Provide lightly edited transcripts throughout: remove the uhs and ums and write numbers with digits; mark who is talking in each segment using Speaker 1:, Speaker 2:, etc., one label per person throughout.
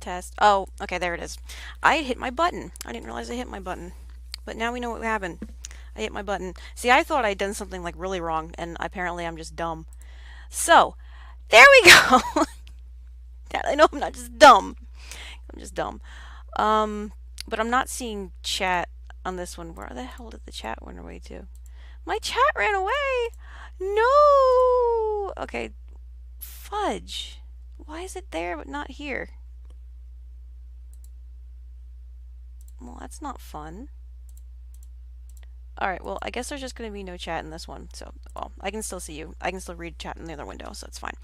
Speaker 1: test. Oh, okay, there it is. I hit my button. I didn't realize I hit my button. But now we know what happened. I hit my button. See, I thought I'd done something like really wrong, and apparently I'm just dumb. So, there we go. I know I'm not just dumb. I'm just dumb. Um, but I'm not seeing chat on this one. Where the hell did the chat run away to? My chat ran away. No. Okay, fudge. Why is it there but not here? Well, that's not fun. Alright, well, I guess there's just going to be no chat in this one. So, well, I can still see you. I can still read chat in the other window, so it's fine.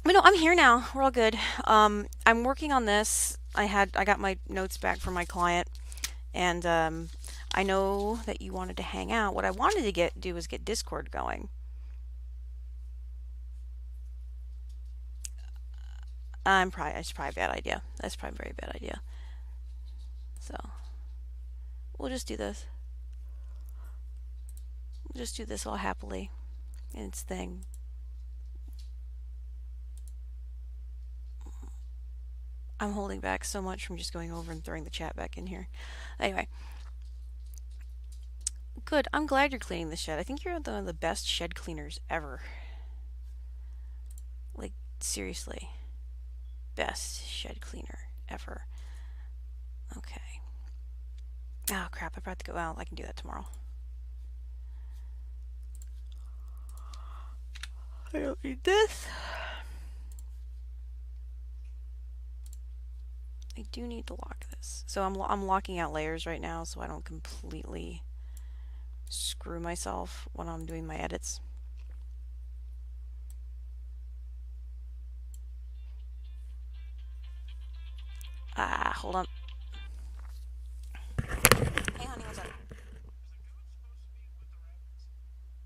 Speaker 1: But no, I'm here now. We're all good. I'm working on this. I got my notes back from my client, and I know that you wanted to hang out. What I wanted to do was get Discord going. It's probably a bad idea. That's probably a very bad idea. So, we'll just do this. We'll just do this all happily in its thing. I'm holding back so much from just going over and throwing the chat back in here. Anyway. Good. I'm glad you're cleaning the shed. I think you're one of the best shed cleaners ever. Like, seriously. Best shed cleaner ever. Okay. Oh, crap. I forgot to go out. I can do that tomorrow. I don't need this. I do need to lock this. So I'm locking out layers right now so I don't completely screw myself when I'm doing my edits. Hold on. Hey, honey, what's up?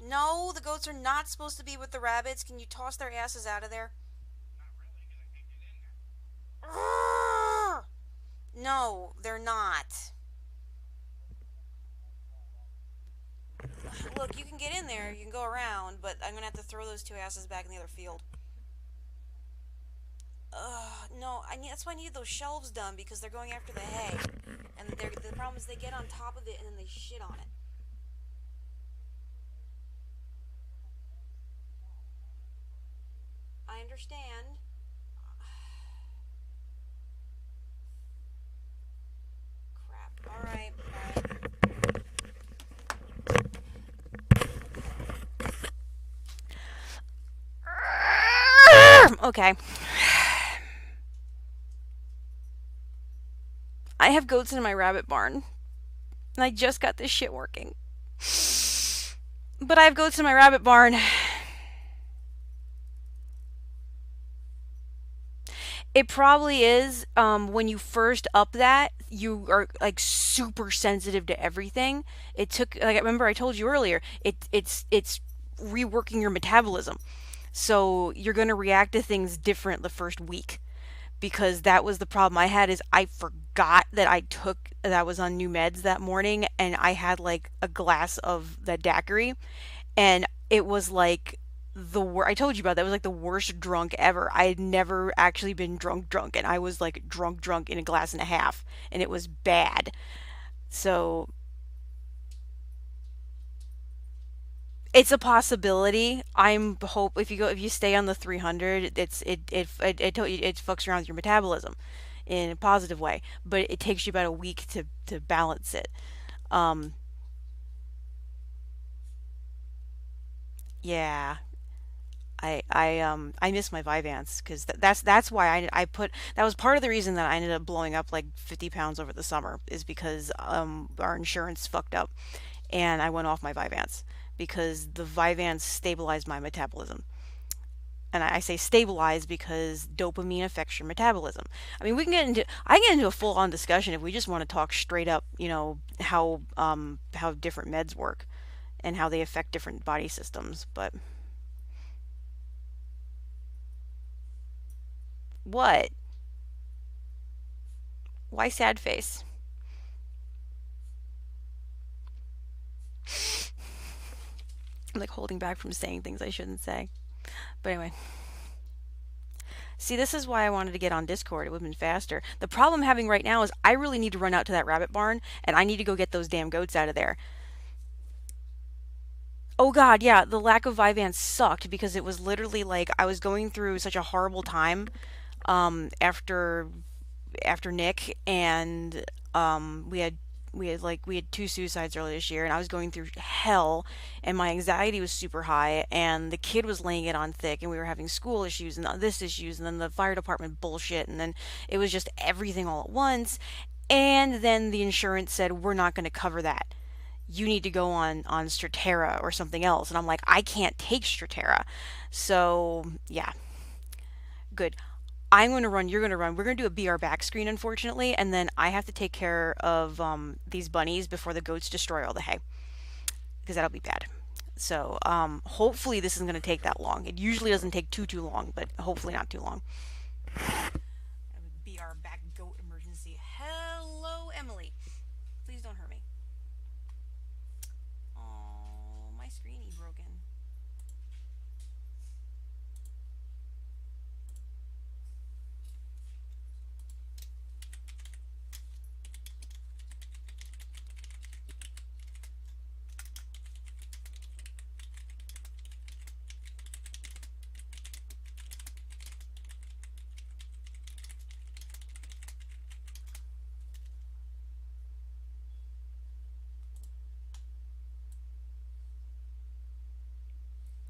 Speaker 1: No, the goats are not supposed to be with the rabbits. Can you toss their asses out of there? No, they're not. Look, you can get in there, you can go around, but I'm gonna have to throw those two asses back in the other field. No, that's why I need those shelves done, because they're going after the hay. And the problem is they get on top of it and then they shit on it. I understand. Crap. Alright, alright. Okay. I have goats in my rabbit barn. And I just got this shit working. But I have goats in my rabbit barn. It probably is. When you first up that, you are like super sensitive to everything. It took, like, I remember I told you earlier, it's reworking your metabolism. So you're going to react to things different the first week, because that was the problem I had. Is I forgot that I was on new meds that morning, and I had like a glass of the daiquiri, and it was like I told you about that. It was like the worst drunk ever. I had never actually been drunk, and I was like drunk in a glass and a half, and it was bad. So it's a possibility. I'm hope if you stay on the 300, it fucks around with your metabolism in a positive way, but it takes you about a week to balance it. Um, yeah, I miss my Vyvanse, because that's why I put that was part of the reason that I ended up blowing up like 50 pounds over the summer, is because our insurance fucked up and I went off my Vyvanse, because the Vyvanse stabilized my metabolism. And I say stabilize because dopamine affects your metabolism. I mean, I can get into a full on discussion if we just want to talk straight up, how different meds work and how they affect different body systems. But what? Why sad face? I'm like holding back from saying things I shouldn't say. But anyway, See, this is why I wanted to get on Discord. It would have been faster. The problem I'm having right now is I really need to run out to that rabbit barn and I need to go get those damn goats out of there. Oh god, yeah, the lack of Vyvanse sucked because it was literally like I was going through such a horrible time after Nick, and we had two suicides earlier this year, and I was going through hell, and my anxiety was super high, and the kid was laying it on thick, and we were having school issues and this issues, and then the fire department bullshit, and then it was just everything all at once, and then the insurance said we're not going to cover that. You need to go on Straterra or something else, and I'm like, I can't take Straterra, so yeah, good. I'm going to run, you're going to run. We're going to do a BR back screen, unfortunately, and then I have to take care of these bunnies before the goats destroy all the hay, because that'll be bad. So hopefully this isn't going to take that long. It usually doesn't take too long, but hopefully not too long. BR back goat emergency. Hello, Emily. Please don't hurt me. Oh, my screeny broken.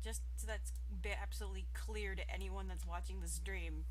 Speaker 1: Just so that's absolutely clear to anyone that's watching the stream.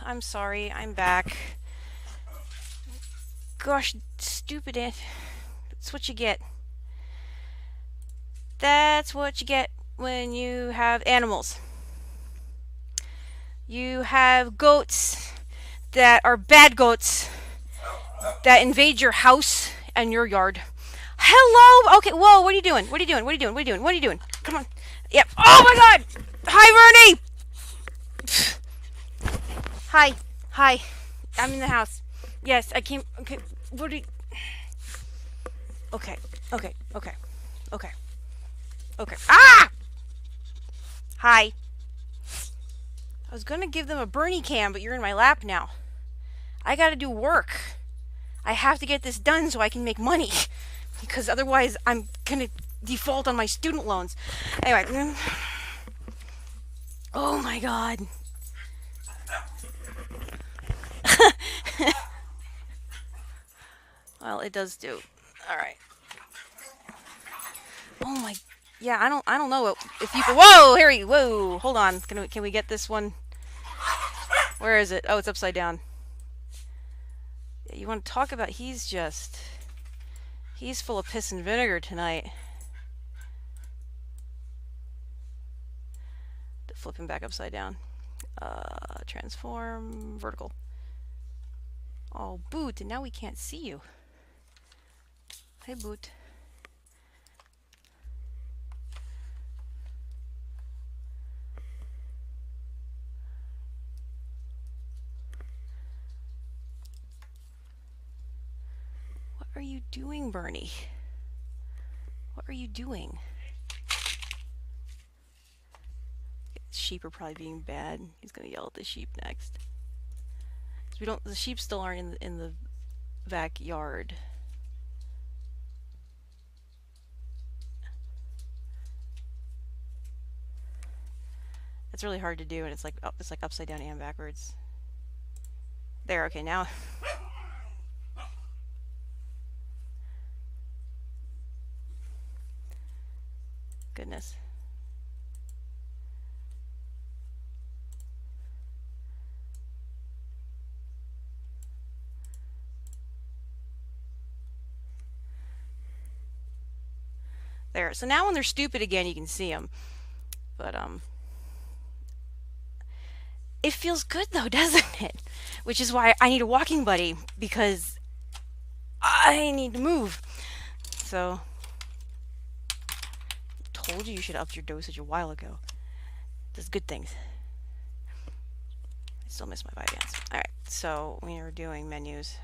Speaker 1: I'm sorry, I'm back. Gosh, stupid it. That's what you get. That's what you get when you have animals. You have goats that are bad goats that invade your house and your yard. Hello. Okay. Whoa. What are you doing? What are you doing? What are you doing? What are you doing? What are you doing? Come on. Yep. Oh my God. Hi, Bernie. Hi. Hi. I'm in the house. Yes, I came. Okay. What are you? Okay. Okay. Okay. Okay. Okay. Ah! Hi. I was gonna give them a Bernie cam, but you're in my lap now. I gotta do work. I have to get this done so I can make money. Because otherwise I'm gonna default on my student loans. Anyway. Oh my God. Well, it does do. Alright. Oh my. Yeah, I don't know if you can. Whoa, Harry. Whoa. Hold on. Can we get this one? Where is it? Oh, it's upside down. You want to talk about, he's full of piss and vinegar tonight. Flip him back upside down. Transform vertical. Oh, Boot, and now we can't see you. Hey, Boot. What are you doing, Bernie? What are you doing? Sheep are probably being bad. He's gonna yell at the sheep next. The sheep still aren't in the backyard. It's really hard to do, and it's like upside down and backwards. There, okay, now. Goodness. There. So now when they're stupid again, you can see them. But, it feels good though, doesn't it? Which is why I need a walking buddy, because I need to move. So, told you should have upped your dosage a while ago. Does good things. I still miss my Vyvanse. Alright, so we are doing menus.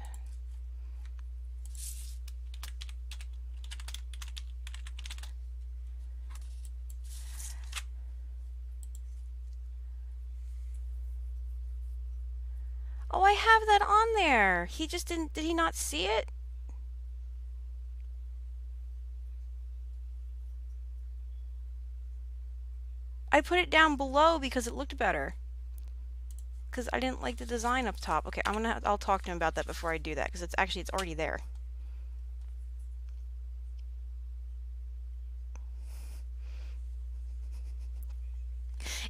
Speaker 1: Oh, I have that on there. He just didn't, did he not see it? I put it down below because it looked better. Because I didn't like the design up top. Okay, I'll talk to him about that before I do that, because it's already there.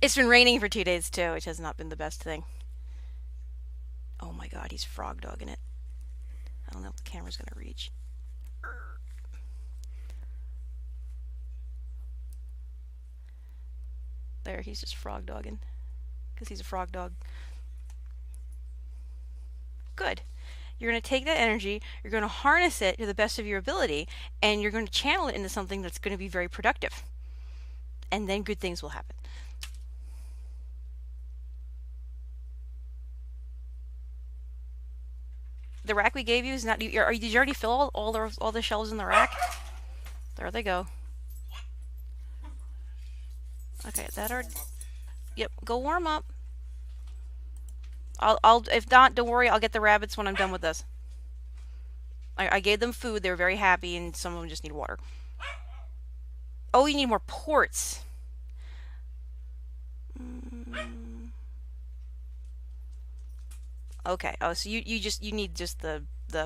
Speaker 1: It's been raining for 2 days too, which has not been the best thing. Oh my God, he's frog dogging it. I don't know if the camera's gonna reach. There, he's just frog dogging. Because he's a frog dog. Good. You're going to take that energy, you're going to harness it to the best of your ability, and you're going to channel it into something that's going to be very productive. And then good things will happen. The rack we gave you is not. Did you already fill all the shelves in the rack? There they go. Okay, that are. Yep, go warm up. I'll if not, don't worry. I'll get the rabbits when I'm done with this. I gave them food. They were very happy, and some of them just need water. Oh, you need more ports. Okay. Oh, so you need just the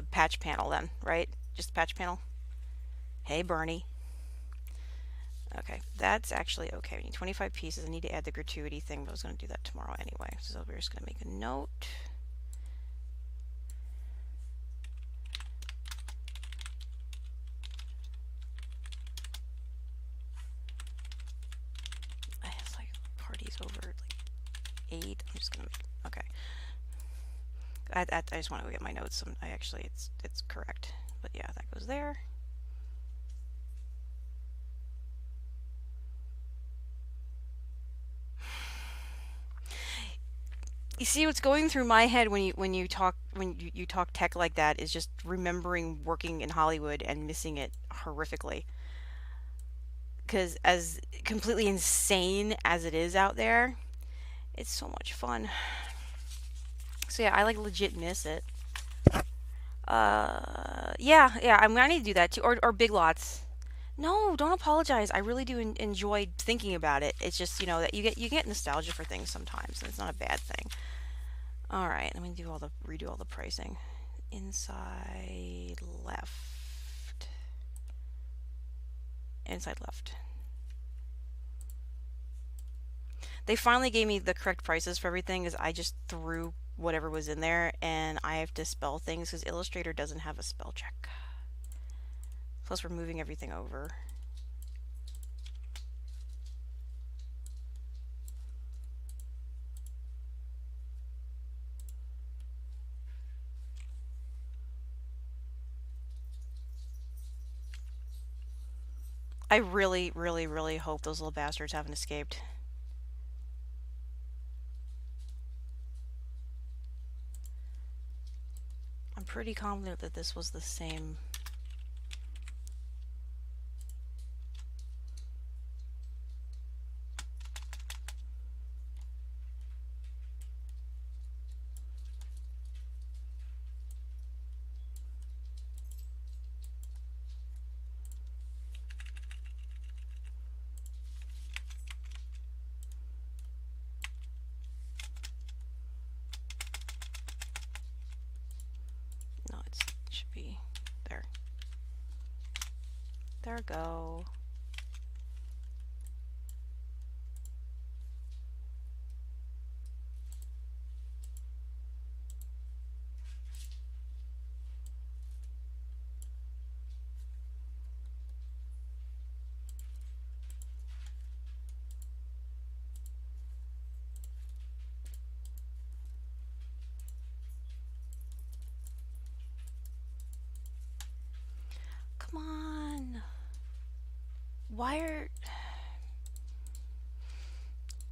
Speaker 1: patch panel then, right? Just the patch panel. Hey, Bernie. Okay, that's actually okay. We need 25 pieces. I need to add the gratuity thing, but I was going to do that tomorrow anyway. So we're just going to make a note. It's like parties over like 8. I'm just going to make, okay. I just want to get my notes. I actually, it's correct. But yeah, that goes there. You see what's going through my head when you talk tech like that is just remembering working in Hollywood and missing it horrifically. Because as completely insane as it is out there, it's so much fun. So yeah, I like legit miss it. Yeah, I need to do that too, or Big Lots. No, don't apologize. I really do enjoy thinking about it. It's just that you get nostalgia for things sometimes, and it's not a bad thing. All right, let me redo all the pricing. Inside left. Inside left. They finally gave me the correct prices for everything, as I just threw whatever was in there, and I have to spell things because Illustrator doesn't have a spell check. Plus, we're moving everything over. I really, really, really hope those little bastards haven't escaped. I'm pretty confident that this was the same. No, it should be there. There we go. Come on. Why are...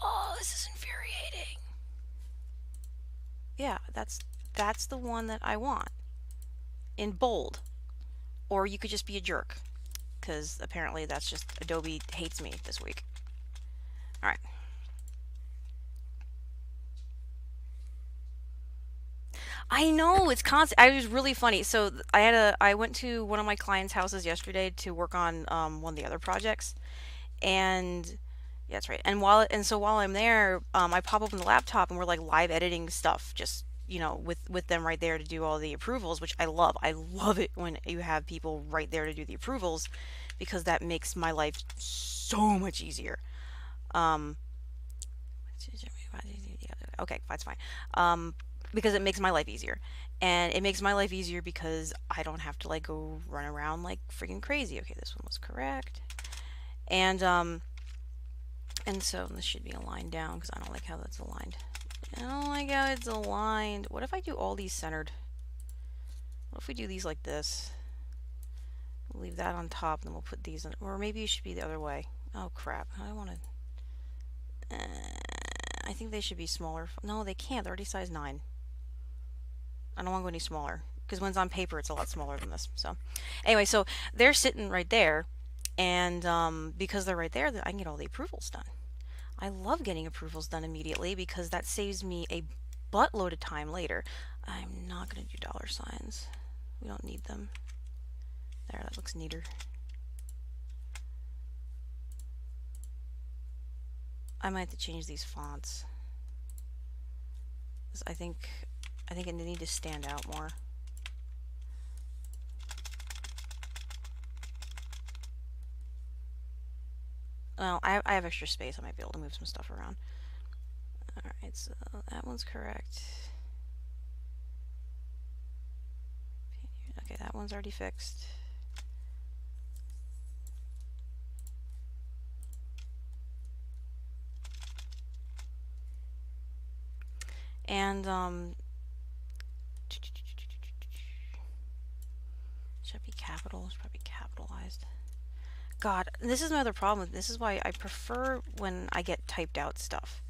Speaker 1: Oh, this is infuriating. Yeah, that's the one that I want. In bold. Or you could just be a jerk. Because apparently that's just... Adobe hates me this week. Alright. I know, it's constant. I was really funny. So I went to one of my clients' houses yesterday to work on one of the other projects, and yeah, that's right. And so while I'm there, I pop open the laptop and we're like live editing stuff, just with them right there to do all the approvals, which I love. I love it when you have people right there to do the approvals, because that makes my life so much easier. Um, okay, that's fine. Because it makes my life easier. And it makes my life easier because I don't have to like go run around like freaking crazy. Okay, this one was correct. And so this should be aligned down because I don't like how that's aligned. I don't like how it's aligned. What if I do all these centered? What if we do these like this? We'll leave that on top, and then we'll put these in. Or maybe it should be the other way. Oh crap! I want to. I think they should be smaller. No, they can't. They're already size 9. I don't want to go any smaller because when it's on paper, it's a lot smaller than this. So, anyway, so they're sitting right there, and because they're right there, I can get all the approvals done. I love getting approvals done immediately because that saves me a buttload of time later. I'm not going to do dollar signs. We don't need them. There, that looks neater. I might have to change these fonts. I think it needs to stand out more. Well, I have extra space. I might be able to move some stuff around. Alright, so that one's correct. Okay, that one's already fixed. And, should it be capital? Should probably be capitalized. God, this is my other problem. This is why I prefer when I get typed out stuff.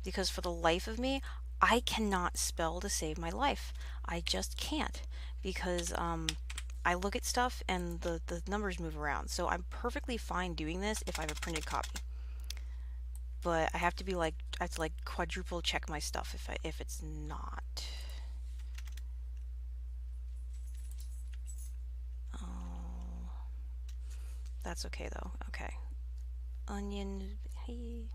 Speaker 1: Because for the life of me, I cannot spell to save my life. I just can't. Because I look at stuff and the numbers move around. So I'm perfectly fine doing this if I have a printed copy. But I have to be like, I have to like quadruple check my stuff if it's not. Oh, that's okay though. Okay. Onion. Hey.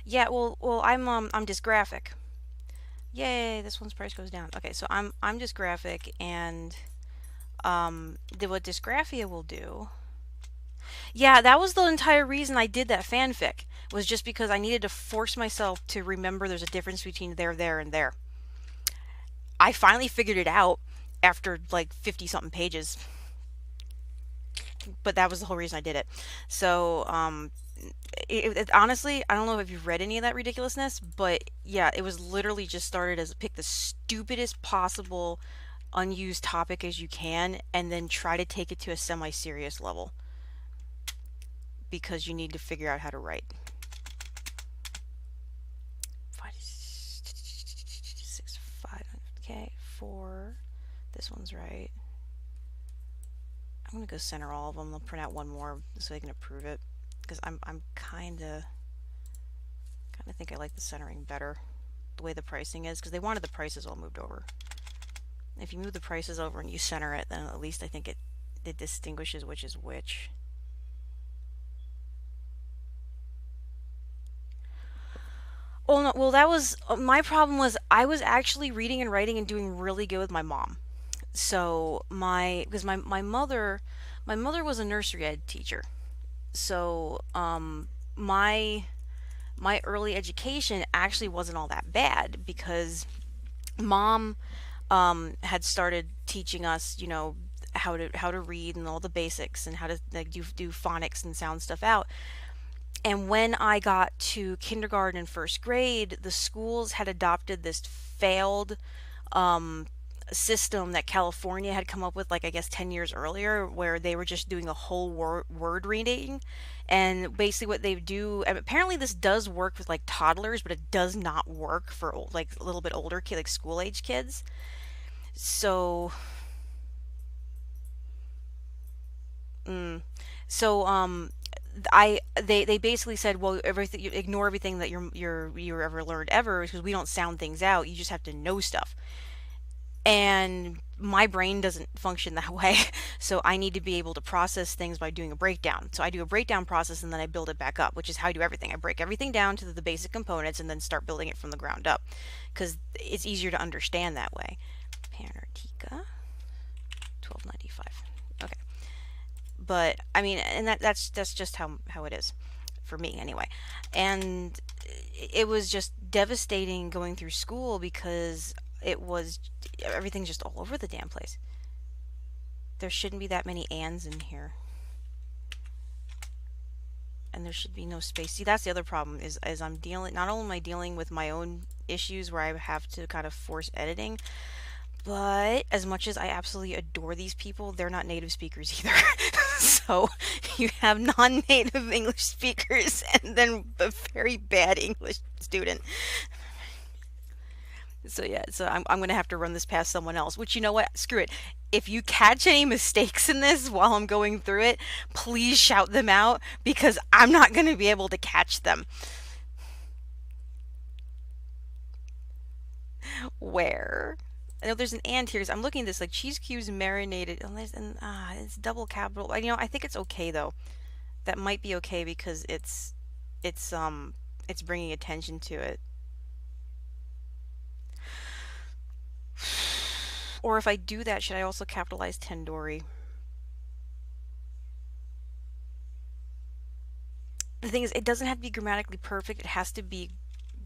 Speaker 1: Yeah. Well, I'm dysgraphic. Yay! This one's price goes down. Okay, so I'm dysgraphic, and what dysgraphia will do. Yeah, that was the entire reason I did that fanfic, was just because I needed to force myself to remember there's a difference between there, and there. I finally figured it out after like 50 something pages, but that was the whole reason I did it. So, honestly, I don't know if you've read any of that ridiculousness, but yeah, it was literally just started as pick the stupidest possible unused topic as you can and then try to take it to a semi-serious level because you need to figure out how to write. 5, 6, 5, okay, 4. This one's right. I'm gonna go center all of them. I'll print out one more so I can approve it because I'm kind of think I like the centering better the way the pricing is because they wanted the prices all moved over. If you move the prices over and you center it, then at least I think it distinguishes which is which. Oh no, well that was my problem was I was actually reading and writing and doing really good with my mom. So because my mother was a nursery ed teacher. So my early education actually wasn't all that bad because mom had started teaching us, how to read and all the basics and how to like do phonics and sound stuff out. And when I got to kindergarten and first grade, the schools had adopted this failed um, system that California had come up with, like I guess 10 years earlier, where they were just doing a whole word reading. And basically, what they do, and apparently, this does work with like toddlers, but it does not work for like a little bit older kids, like school age kids. So, mm, so they basically said, well, everything you ignore everything that you're ever learned ever because we don't sound things out. You just have to know stuff. And my brain doesn't function that way. So I need to be able to process things by doing a breakdown. So I do a breakdown process and then I build it back up, which is how I do everything. I break everything down to the basic components and then start building it from the ground up because it's easier to understand that way. Panartica, 12.95. Okay. But I mean, and that's just how it is for me anyway. And it was just devastating going through school because it was everything's just all over the damn place. There shouldn't be that many ands in here. And there should be no space. See, that's the other problem is I'm dealing not only am I dealing with my own issues where I have to kind of force editing, but as much as I absolutely adore these people, they're not native speakers either. So you have non-native English speakers and then a very bad English student. So yeah, so I'm gonna have to run this past someone else. Which, you know what? Screw it. If you catch any mistakes in this while I'm going through it, please shout them out because I'm not gonna be able to catch them. Where? I know there's an and here. I'm looking at this like cheese cubes marinated, and it's double capital. I think it's okay though. That might be okay because it's it's bringing attention to it. Or if I do that, should I also capitalize Tendori? the thing is, it doesn't have to be grammatically perfect. It has to be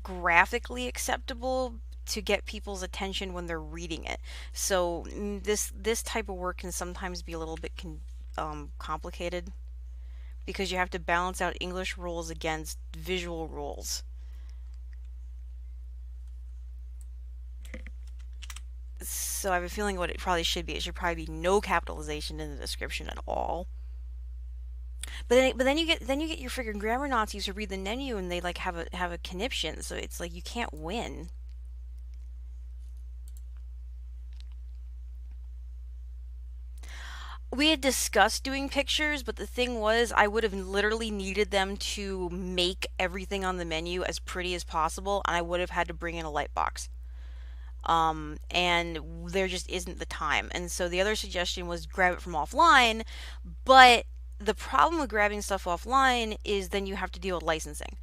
Speaker 1: graphically acceptable to get people's attention when they're reading it. So this type of work can sometimes be a little bit complicated because you have to balance out English rules against visual rules. So I have a feeling what it probably should be. It should probably be no capitalization in the description at all. But then you get your freaking grammar Nazis who read the menu and they like have a conniption. So it's like you can't win. We had discussed doing pictures, but the thing was, I would have literally needed them to make everything on the menu as pretty as possible, and I would have had to bring in a light box. And there just isn't the time. And so the other suggestion was grab it from offline, but the problem with grabbing stuff offline is then you have to deal with licensing.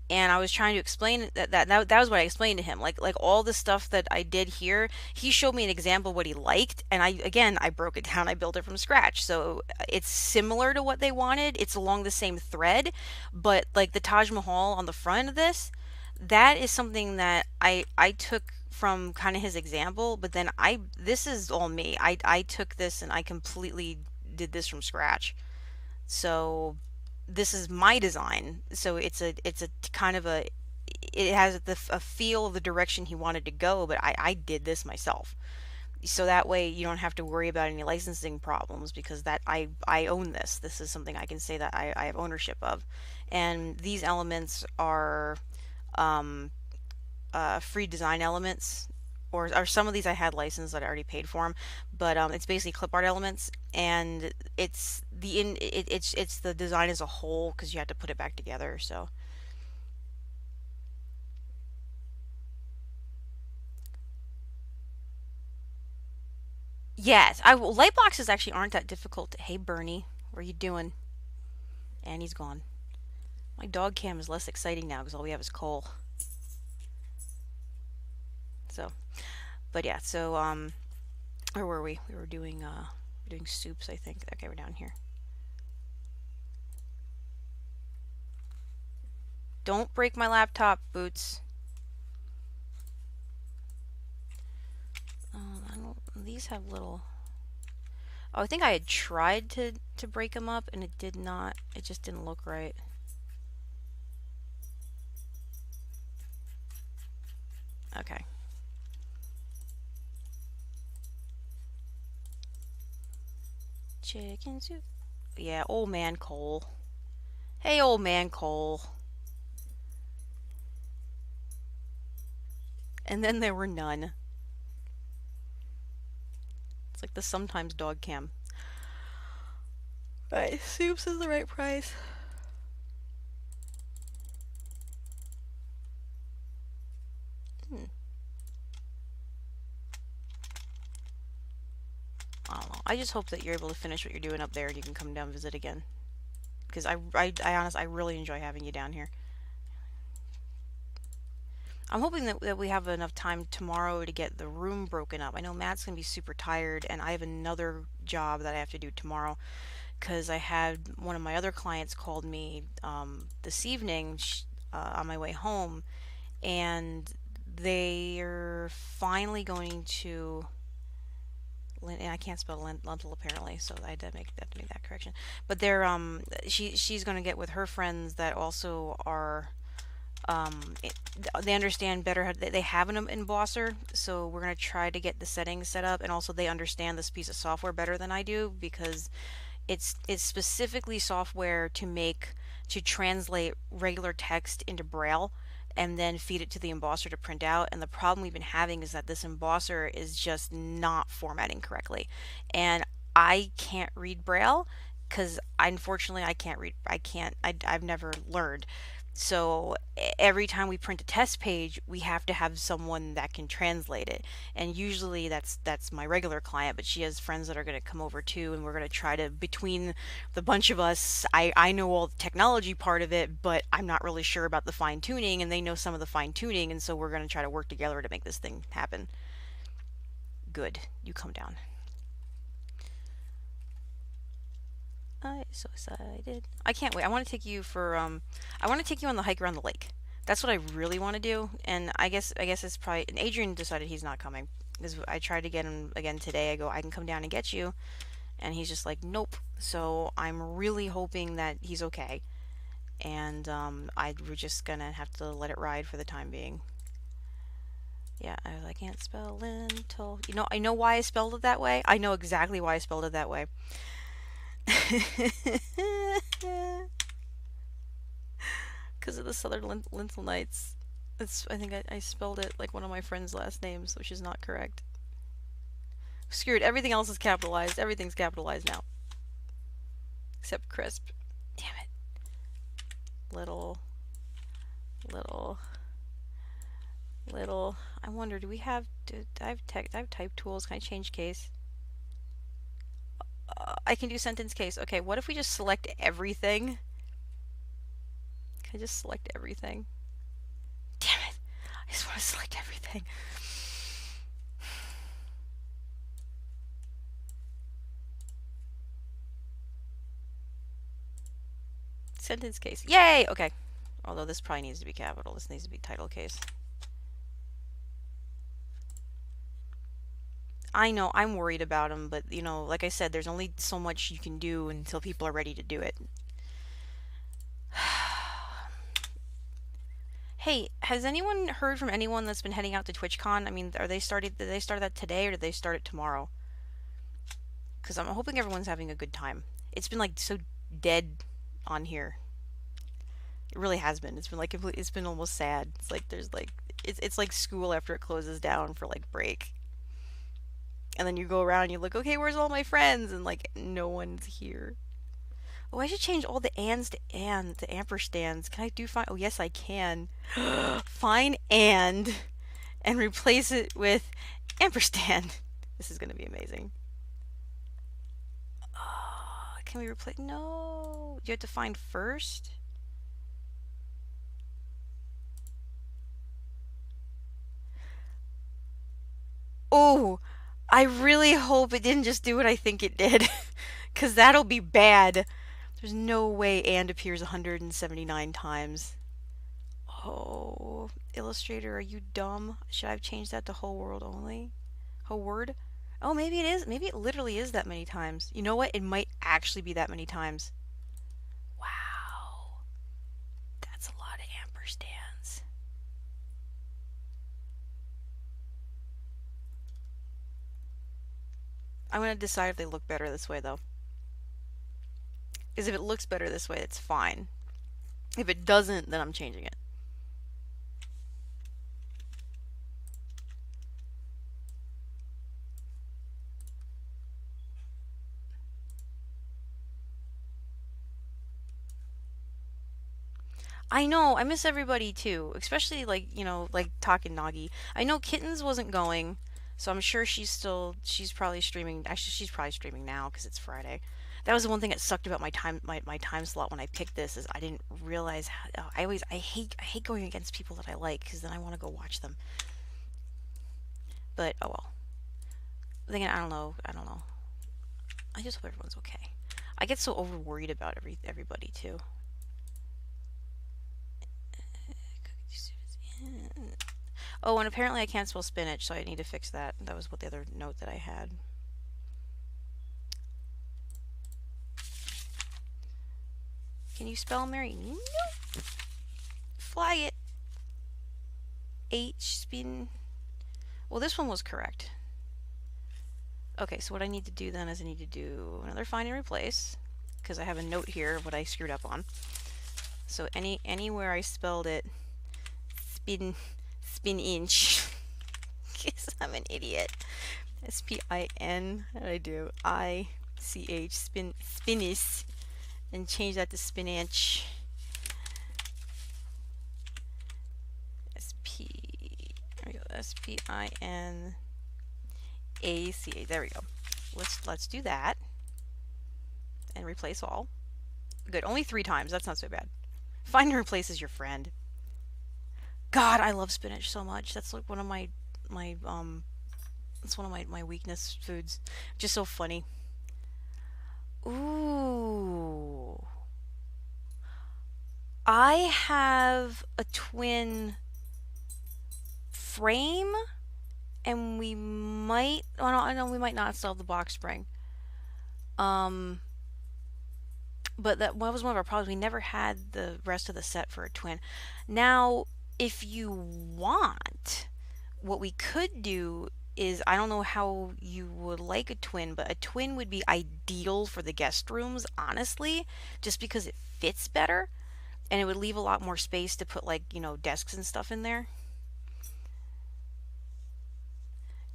Speaker 1: And I was trying to explain that was what I explained to him. Like all the stuff that I did here, he showed me an example of what he liked, and I broke it down. I built it from scratch. So it's similar to what they wanted. It's along the same thread, but like the Taj Mahal on the front of this, that is something that I took from kind of his example, but then I this is all me. I took this and I completely did this from scratch. So this is my design. So it's a kind of a it has a feel of the direction he wanted to go, but I did this myself. So that way you don't have to worry about any licensing problems because that I own this. This is something I can say that I have ownership of. And these elements are um, free design elements, or some of these I had licensed that I already paid for them, but it's basically clip art elements, and it's the design as a whole because you have to put it back together. So yes, light boxes actually aren't that difficult. Hey Bernie, what are you doing? And he's gone. My dog cam is less exciting now because all we have is coal. So, but yeah, so where were we? We were doing soups, I think. Okay, we're down here. Don't break my laptop, Boots. I don't. These have little. Oh, I think I had tried to break them up, and it did not. It just didn't look right. Okay. Chicken soup. Yeah, old man Cole. Hey, old man Cole. And then there were none. It's like the sometimes dog cam. Right, soups is the right price. Hmm. I don't know. I just hope that you're able to finish what you're doing up there and you can come down and visit again. Because I honestly, I really enjoy having you down here. I'm hoping that we have enough time tomorrow to get the room broken up. I know Matt's going to be super tired, and I have another job that I have to do tomorrow because I had one of my other clients called me this evening on my way home, and they're finally going to. And I can't spell lentil apparently, so I had to make that correction. But they're she's going to get with her friends that also are it, they understand better how they have an embosser, so we're going to try to get the settings set up, and also they understand this piece of software better than I do because it's specifically software to translate regular text into braille and then feed it to the embosser to print out. And the problem we've been having is that this embosser is just not formatting correctly, and I can't read braille because unfortunately I can't read. I've never learned. So every time we print a test page, we have to have someone that can translate it. And usually that's my regular client, but she has friends that are going to come over too, and we're going to try to between the bunch of us, I know all the technology part of it, but I'm not really sure about the fine tuning, and they know some of the fine tuning, and so we're going to try to work together to make this thing happen. Good. You come down. I so excited. I can't wait. I want to take you for I want to take you on the hike around the lake. That's what I really want to do. And I guess it's probably and Adrian decided he's not coming. Because I tried to get him again today. I go, I can come down and get you, and he's just like, nope. So I'm really hoping that he's okay. And we're just gonna have to let it ride for the time being. Yeah, I can't spell lentil. You know, I know why I spelled it that way. I know exactly why I spelled it that way. Because of the Southern Lentil Knights. I think I spelled it like one of my friend's last names, which is not correct. Screwed. Everything else is capitalized. Everything's capitalized now. Except crisp. Damn it. Little. Little. Little. I wonder, do I have type tools? Can I change case? I can do sentence case. Okay, what if we just select everything? Can I just select everything? Damn it. I just want to select everything. Sentence case. Yay! Okay. Although this probably needs to be capital. This needs to be title case. I know, I'm worried about him, but you know, like I said, there's only so much you can do until people are ready to do it. Hey, has anyone heard from anyone that's been heading out to TwitchCon? I mean, did they start that today or did they start it tomorrow? Because I'm hoping everyone's having a good time. It's been like so dead on here. It really has been. It's been like it's been almost sad. It's like there's like it's like school after it closes down for like break. And then you go around and you look, okay, where's all my friends? And like no one's here. Oh, I should change all the ands to ampersands. Can I do fine? Oh, yes, I can. Fine and replace it with ampersand. This is going to be amazing. Can we replace? No. You have to find first? Oh, I really hope it didn't just do what I think it did. Because that'll be bad. There's no way and appears 179 times. Oh, Illustrator, are you dumb? Should I have changed that to whole world only? Whole word? Oh, maybe it is. Maybe it literally is that many times. You know what? It might actually be that many times. Wow. That's a lot of ampersands. I'm going to decide if they look better this way, though. Because if it looks better this way, it's fine. If it doesn't, then I'm changing it. I know, I miss everybody too, especially like, you know, like talking Nagi. I know Kittens wasn't going, so I'm sure she's probably streaming. Actually, she's probably streaming now because it's Friday. That was the one thing that sucked about my time slot when I picked this is I didn't realize how I hate going against people that I like because then I want to go watch them. But oh well. Then I don't know. I don't know. I just hope everyone's okay. I get so over worried about everybody too. Oh, and apparently I can't spell spinach, so I need to fix that. That was what the other note that I had. Can you spell Mary? Nope. Fly it. H spin. Well, this one was correct. Okay, so what I need to do then is I need to do another find and replace because I have a note here of what I screwed up on. So anywhere I spelled it spin inch because I'm an idiot. SPIN. How did I do? ICH spinis and change that to spinach. There we go. SPINACH. There we go. Let's do that and replace all. Good. Only 3 times. That's not so bad. Find and replace is your friend. God, I love spinach so much. That's like one of my it's one of my weakness foods. Just so funny. Ooh. I have a twin frame, and we might. Oh no, I know we might not still have the box spring. Um, but that was one of our problems. We never had the rest of the set for a twin. Now, if you want, what we could do is I don't know how you would like a twin, but a twin would be ideal for the guest rooms, honestly, just because it fits better and it would leave a lot more space to put like, desks and stuff in there.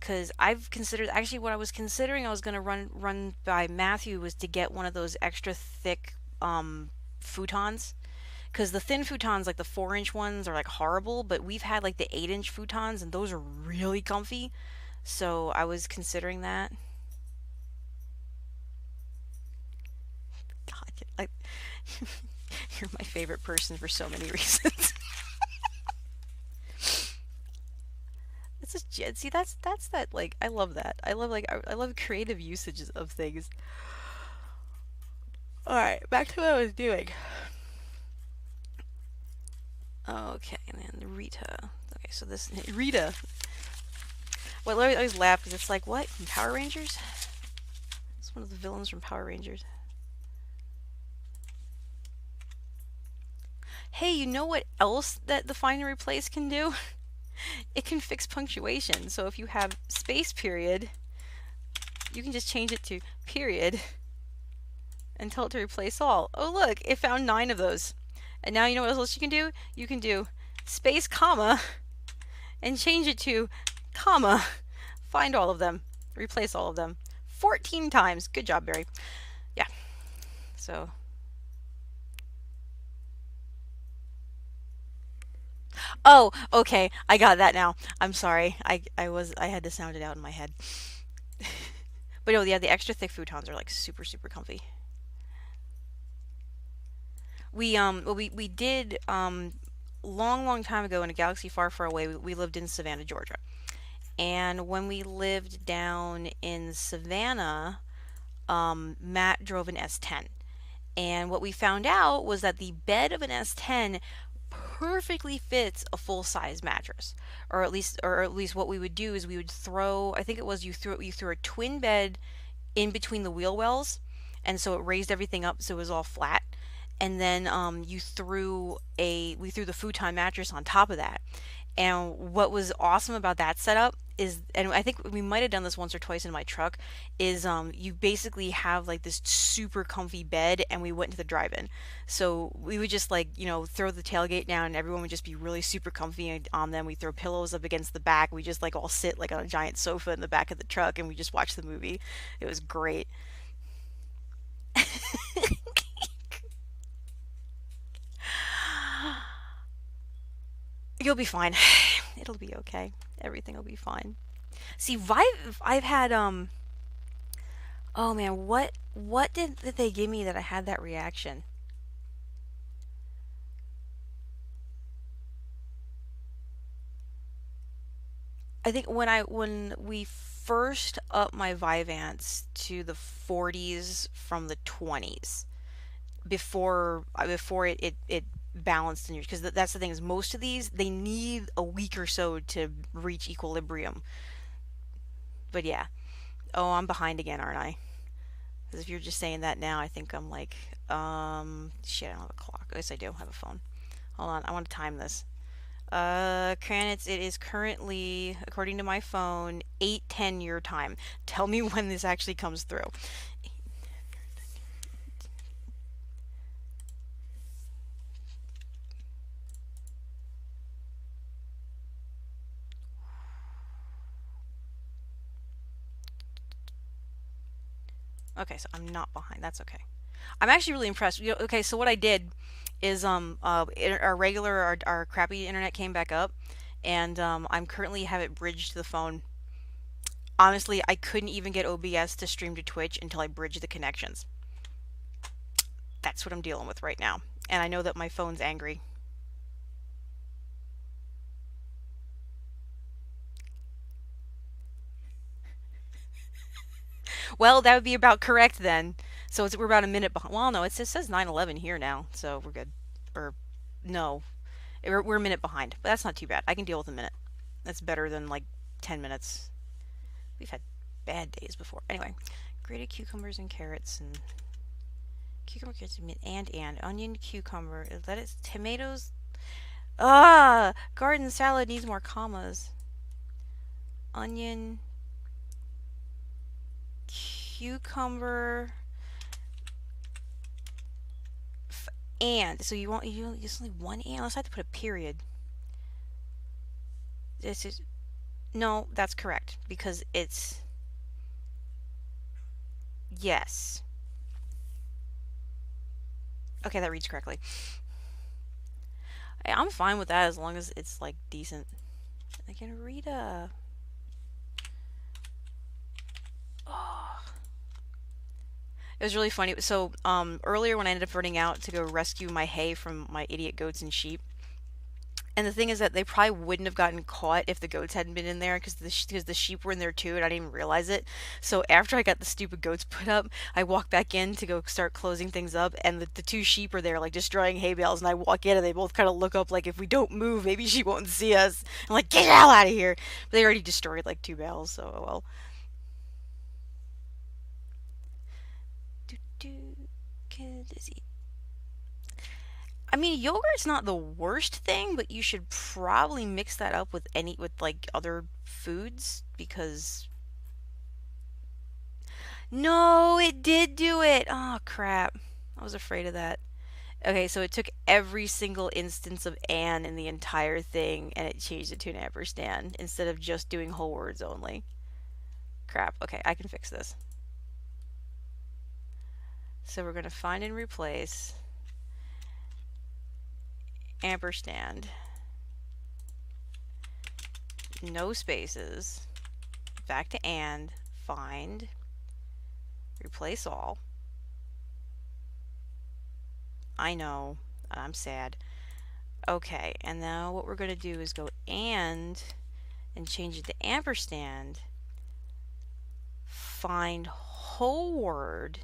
Speaker 1: Cuz I've considered actually what I was considering I was going to run by Matthew was to get one of those extra thick futons, because the thin futons like the 4-inch ones are like horrible, but we've had like the 8-inch futons and those are really comfy. So I was considering that. God, I, you're my favorite person for so many reasons. It's just see that's that like I love that. I love I love creative usages of things. All right, back to what I was doing. Okay, and then Rita. Okay, so this Rita. Well, I always laugh because it's like what from Power Rangers? It's one of the villains from Power Rangers. Hey, you know what else that the find and replace can do? It can fix punctuation. So if you have space period, you can just change it to period and tell it to replace all. Oh, look, it found 9 of those. And now you know what else you can do? You can do space comma and change it to comma. Find all of them. Replace all of them. 14 times. Good job, Barry. Yeah. So. Oh, okay. I got that now. I'm sorry. I had to sound it out in my head. But no, yeah, the extra thick futons are like super super comfy. We did long time ago in a galaxy far far away. We lived in Savannah, Georgia. And when we lived down in Savannah, Matt drove an S10. And what we found out was that the bed of an S10 perfectly fits a full size mattress, or at least what we would do is we would throw. I think it was you threw a twin bed in between the wheel wells, and so it raised everything up so it was all flat. And then we threw the futon mattress on top of that. And what was awesome about that setup is, and I think we might have done this once or twice in my truck, is you basically have like this super comfy bed, and we went to the drive-in. So we would just like, throw the tailgate down, and everyone would just be really super comfy on them. We throw pillows up against the back. We just like all sit like on a giant sofa in the back of the truck, and we just watch the movie. It was great. You'll be fine. It'll be okay. Everything will be fine. See, I've had oh man, what did they give me that I had that reaction? I think when we first upped my Vyvanse to the 40s from the 20s, before it balanced in yours, because that's the thing is most of these they need a week or so to reach equilibrium. But yeah. Oh, I'm behind again, aren't I? Because if you're just saying that now, I think I'm like, shit, I don't have a clock. Yes, I do have a phone. Hold on, I want to time this. Kranitz, it is currently, according to my phone, 8:10 your time. Tell me when this actually comes through. Okay, so I'm not behind. That's okay. I'm actually really impressed. Okay, so what I did is our regular our crappy internet came back up, and I'm currently have it bridged to the phone. Honestly, I couldn't even get OBS to stream to Twitch until I bridged the connections. That's what I'm dealing with right now. And I know that my phone's angry. Well, that would be about correct then. So we're about a minute behind. Well, no, it says 9:11 here now, so we're good. Or no, we're a minute behind, but that's not too bad. I can deal with a minute. That's better than like 10 minutes. We've had bad days before. Anyway, grated cucumbers and carrots and cucumber, carrots, and onion, cucumber, lettuce, tomatoes. Ah, garden salad needs more commas. Onion, cucumber, and so you just only one and. Unless I have to put a period. This is no, that's correct because it's yes. Okay, that reads correctly. I'm fine with that as long as it's like decent. I can read a. Oh. It was really funny. So, earlier when I ended up running out to go rescue my hay from my idiot goats and sheep, and the thing is that they probably wouldn't have gotten caught if the goats hadn't been in there because the sheep were in there too, and I didn't even realize it. So after I got the stupid goats put up, I walked back in to go start closing things up, and the two sheep are there like destroying hay bales, and I walk in and they both kind of look up like if we don't move, maybe she won't see us. I'm like, get the hell out of here! But they already destroyed like two bales, so oh well. Do do. I mean, yogurt's not the worst thing, but you should probably mix that up with like other foods because no, it did do it. Oh crap. I was afraid of that. Okay, so it took every single instance of "and" in the entire thing and it changed it to an ampersand instead of just doing whole words only. Crap. Okay, I can fix this. So we're going to find and replace ampersand, no spaces, back to "and", find, replace all. I know, I'm sad. Okay, and now what we're going to do is go and change it to ampersand, find whole word,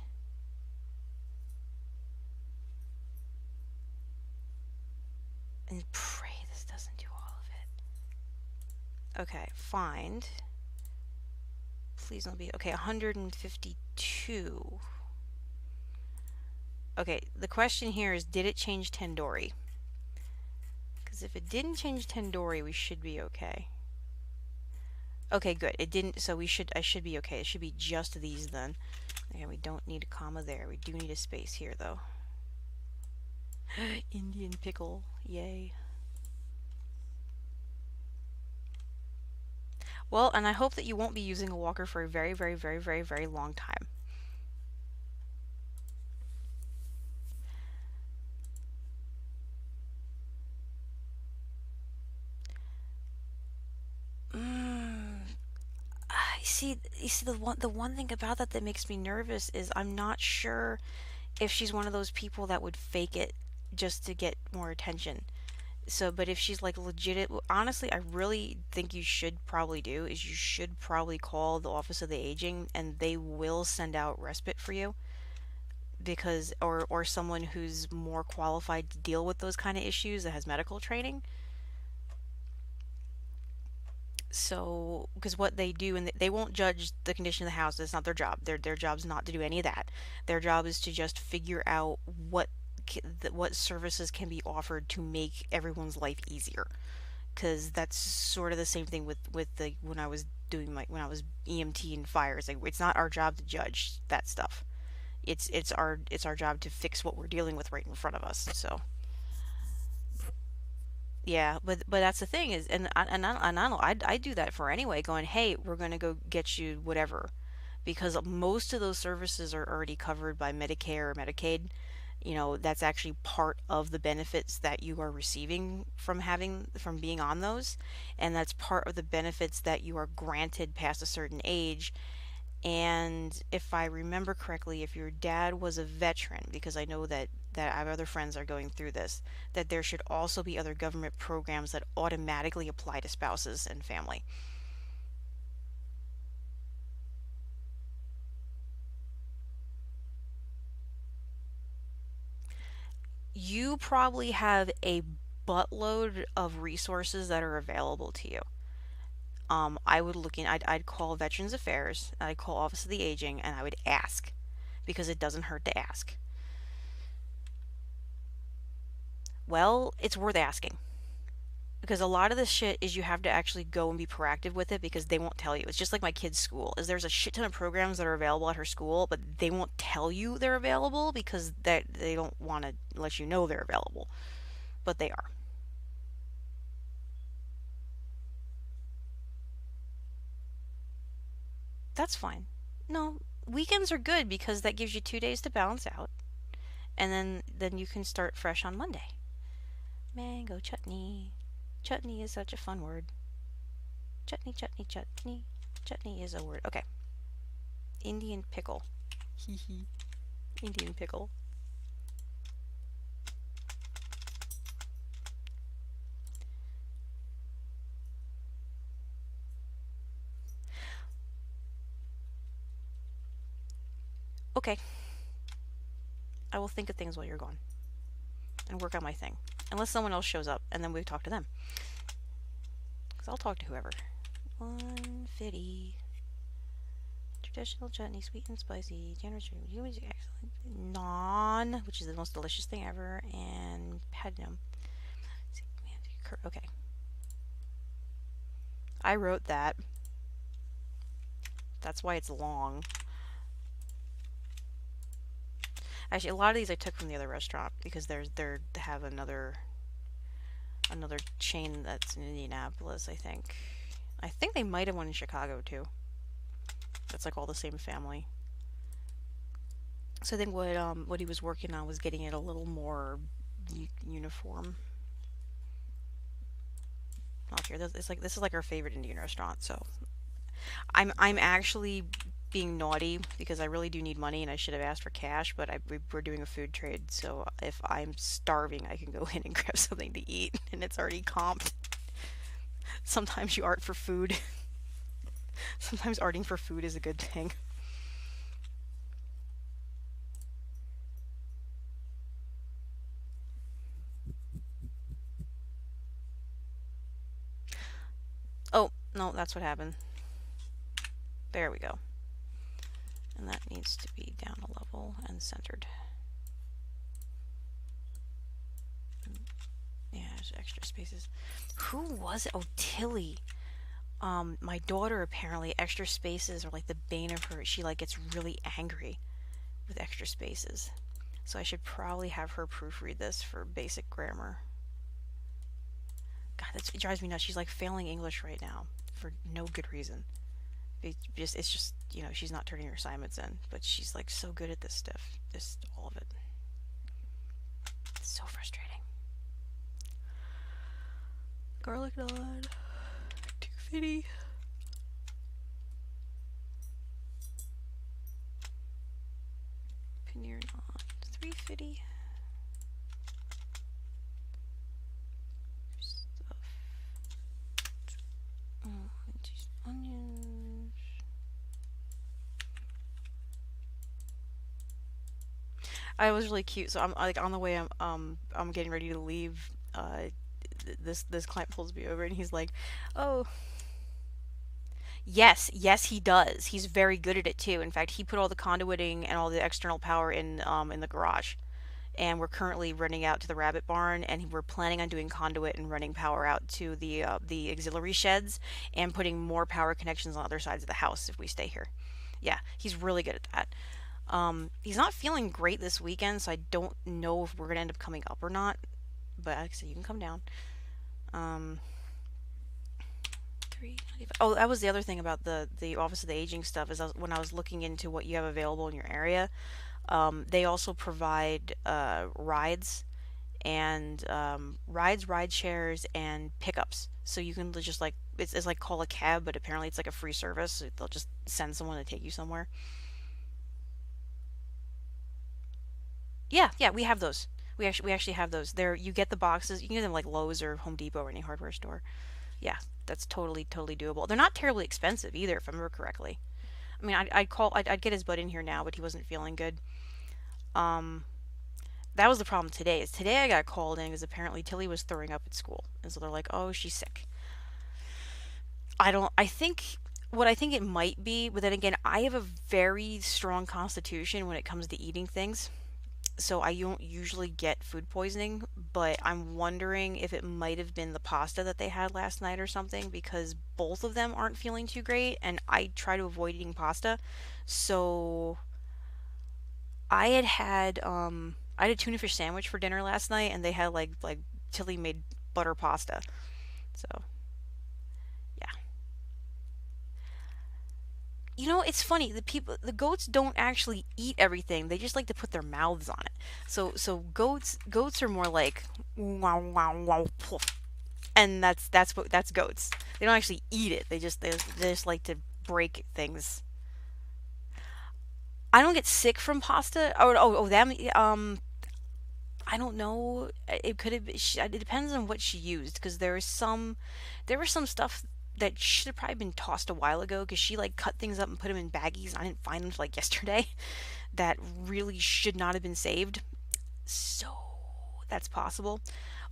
Speaker 1: and pray this doesn't do all of it. Okay, find, please don't be, okay, 152. Okay, the question here is, did it change Tandoori? Because if it didn't change Tandoori, we should be okay. Okay, good. It didn't, so I should be okay. It should be just these then. Okay, we don't need a comma there. We do need a space here, though. Indian pickle. Yay. Well, and I hope that you won't be using a walker for a very, very, very, very, very long time. You see, the one thing about that makes me nervous is I'm not sure if she's one of those people that would fake it just to get more attention. So, but if she's like legit, honestly, I really think you should probably do is you should probably call the Office of the Aging and they will send out respite for you because or someone who's more qualified to deal with those kind of issues that has medical training. So, because what they do, and they won't judge the condition of the house. It's not their job. Their job's not to do any of that. Their job is to just figure out what services can be offered to make everyone's life easier. Because that's sort of the same thing with the when I was doing when I was EMT and fire. It's like it's not our job to judge that stuff. It's our job to fix what we're dealing with right in front of us. So. Yeah, but that's the thing is, and I know I do that for anyway. Going, hey, we're gonna go get you whatever, because most of those services are already covered by Medicare or Medicaid. That's actually part of the benefits that you are receiving from being on those, and that's part of the benefits that you are granted past a certain age. And if I remember correctly, if your dad was a veteran, because I know that I have other friends that are going through this, that there should also be other government programs that automatically apply to spouses and family. you probably have a buttload of resources that are available to you. I would look in, I'd call Veterans Affairs, I'd call Office of the Aging, and I would ask because it doesn't hurt to ask. Well, it's worth asking because a lot of this shit is you have to actually go and be proactive with it because they won't tell you. It's just like my kid's school. Is there's a shit ton of programs that are available at her school, but they won't tell you they're available because they don't want to let you know they're available, but they are. That's fine. No, weekends are good because that gives you 2 days to balance out, and then you can start fresh on Monday. Mango chutney. Chutney is such a fun word. Chutney, chutney, chutney. Chutney is a word. Okay. Indian pickle. Hee hee. Indian pickle. Okay. I will think of things while you're gone and work on my thing. Unless someone else shows up and then we talk to them. Because I'll talk to whoever. 150. Traditional chutney, sweet and spicy. Generous, excellent. Naan, which is the most delicious thing ever. And padnam. Okay. I wrote that. That's why it's long. Actually, a lot of these I took from the other restaurant because they have another chain that's in Indianapolis, I think. I think they might have one in Chicago too. That's like all the same family. So I think what he was working on was getting it a little more uniform. Oh, here, this is like our favorite Indian restaurant. So I'm actually being naughty because I really do need money and I should have asked for cash, but we're doing a food trade, so if I'm starving, I can go in and grab something to eat, and it's already comped. Sometimes you art for food. Sometimes arting for food is a good thing. Oh, no, that's what happened. There we go. And that needs to be down a level and centered. Yeah, there's extra spaces. Who was it? Oh, Tilly. My daughter, apparently extra spaces are like the bane of her. She like gets really angry with extra spaces. So I should probably have her proofread this for basic grammar. God, it drives me nuts. She's like failing English right now for no good reason. It's just, she's not turning her assignments in, but she's like so good at this stuff. Just all of it. It's so frustrating. Garlic naan. 250. Paneer naan. 350. Onions. I was really cute. So I'm like on the way. I'm getting ready to leave. This client pulls me over and he's like, "Oh, yes, he does. He's very good at it too. In fact, he put all the conduiting and all the external power in the garage." And we're currently running out to the rabbit barn, and we're planning on doing conduit and running power out to the auxiliary sheds and putting more power connections on other sides of the house if we stay here. Yeah, he's really good at that. He's not feeling great this weekend, so I don't know if we're gonna end up coming up or not. But like I said, you can come down. Um, Oh, that was the other thing about the Office of the Aging stuff is when I was looking into what you have available in your area. They also provide rides and ride shares, and pickups. So you can just like it's like call a cab, but apparently it's like a free service. So they'll just send someone to take you somewhere. Yeah, we have those. We actually have those. There you get the boxes. You can get them like Lowe's or Home Depot or any hardware store. Yeah, that's totally doable. They're not terribly expensive either, if I remember correctly. I mean, I'd get his butt in here now, but he wasn't feeling good. Um, that was the problem today. Is today I got called in because apparently Tilly was throwing up at school, and so they're like, "Oh, she's sick." I don't. I think what I think it might be, but then again, I have a very strong constitution when it comes to eating things, so I don't usually get food poisoning. But I'm wondering if it might have been the pasta that they had last night or something, because both of them aren't feeling too great, and I try to avoid eating pasta. So I had a tuna fish sandwich for dinner last night, and they had like Tilly made butter pasta. So yeah. It's funny. The goats don't actually eat everything. They just like to put their mouths on it. So goats are more like wow wow wow poof. And that's goats. They don't actually eat it. They just like to break things. I don't get sick from pasta. Oh, them. I don't know. It could have been, it depends on what she used, because there was some stuff that should have probably been tossed a while ago, because she like cut things up and put them in baggies and I didn't find them till like yesterday that really should not have been saved. So that's possible.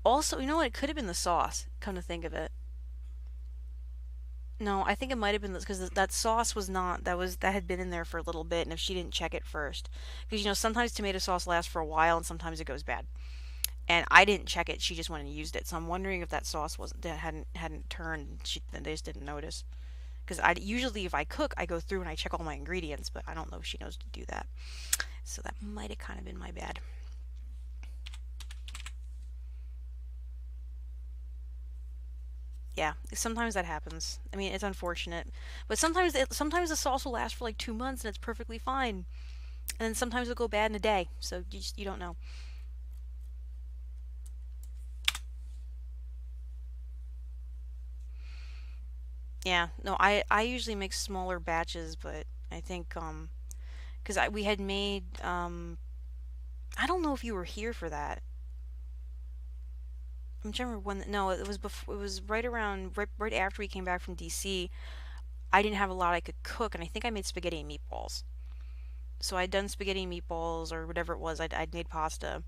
Speaker 1: Also, you know what? It could have been the sauce, come to think of it. No, I think it might have been because that sauce was not that had been in there for a little bit, and if she didn't check it first, because sometimes tomato sauce lasts for a while and sometimes it goes bad. And I didn't check it. She just went and used it. So I'm wondering if that sauce wasn't that hadn't turned. They just didn't notice. Because I usually, if I cook, I go through and I check all my ingredients, but I don't know if she knows to do that. So that might have kind of been my bad. Yeah, sometimes that happens. I mean, it's unfortunate, but sometimes the sauce will last for like 2 months and it's perfectly fine, and then sometimes it'll go bad in a day. So you don't know. Yeah, no, I usually make smaller batches, but I think because we had made I don't know if you were here for that. I'm trying to remember when. No, it was before. It was right after we came back from DC. I didn't have a lot I could cook, and I think I made spaghetti and meatballs. So I'd done spaghetti and meatballs or whatever it was. I'd made pasta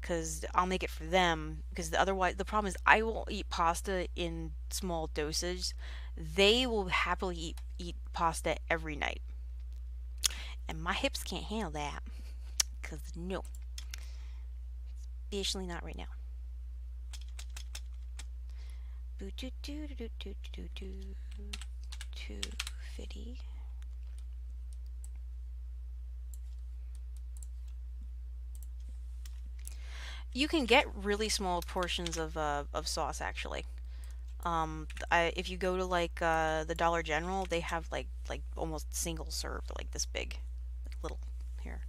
Speaker 1: because I'll make it for them. Because otherwise, the problem is I will eat pasta in small doses. They will happily eat pasta every night, and my hips can't handle that. Because no, especially not right now. Boo doo doo doo doo doo doo doo. 250. You can get really small portions of sauce actually. If you go to like the Dollar General, they have like almost single serve, like this big, like little here,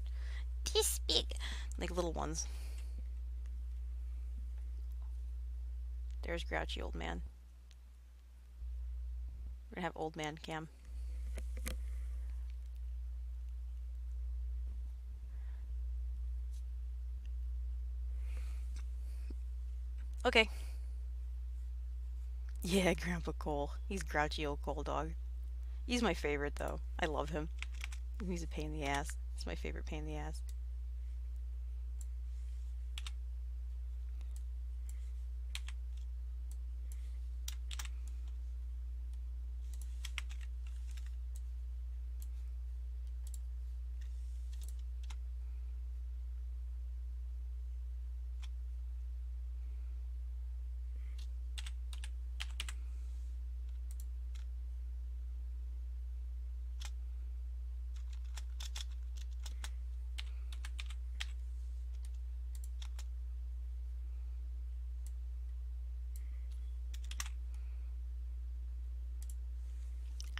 Speaker 1: this big, like little ones. There's grouchy old man. We're gonna have old man cam. Okay. Yeah, Grandpa Cole. He's grouchy old Cole dog. He's my favorite though. I love him. He's a pain in the ass. He's my favorite pain in the ass.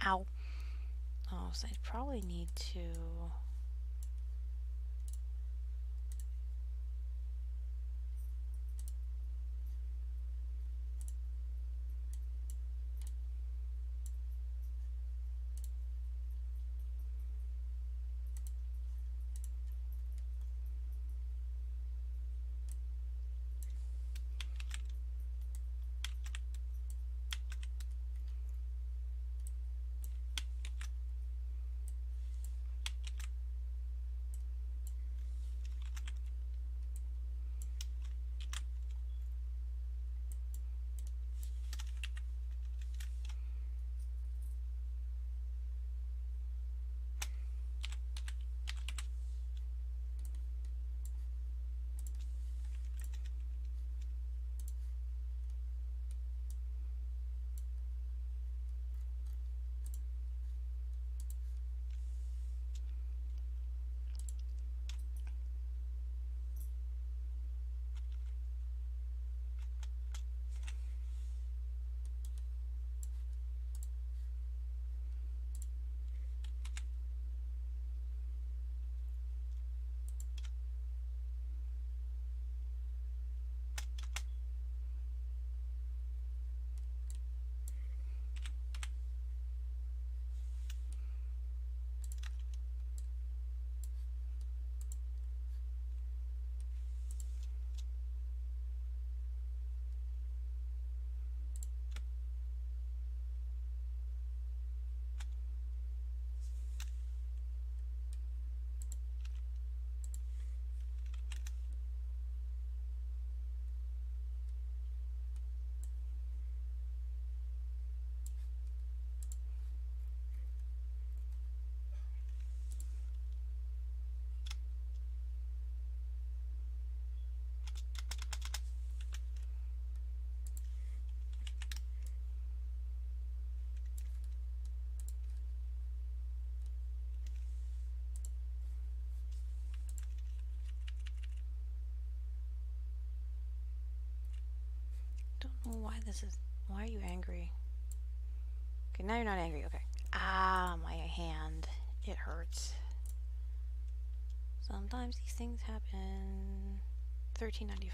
Speaker 1: Ow. Oh, so I'd probably need to. why this is. Why are you angry? Okay, now you're not angry. Okay. Ah, my hand. It hurts. Sometimes these things happen. 13.95.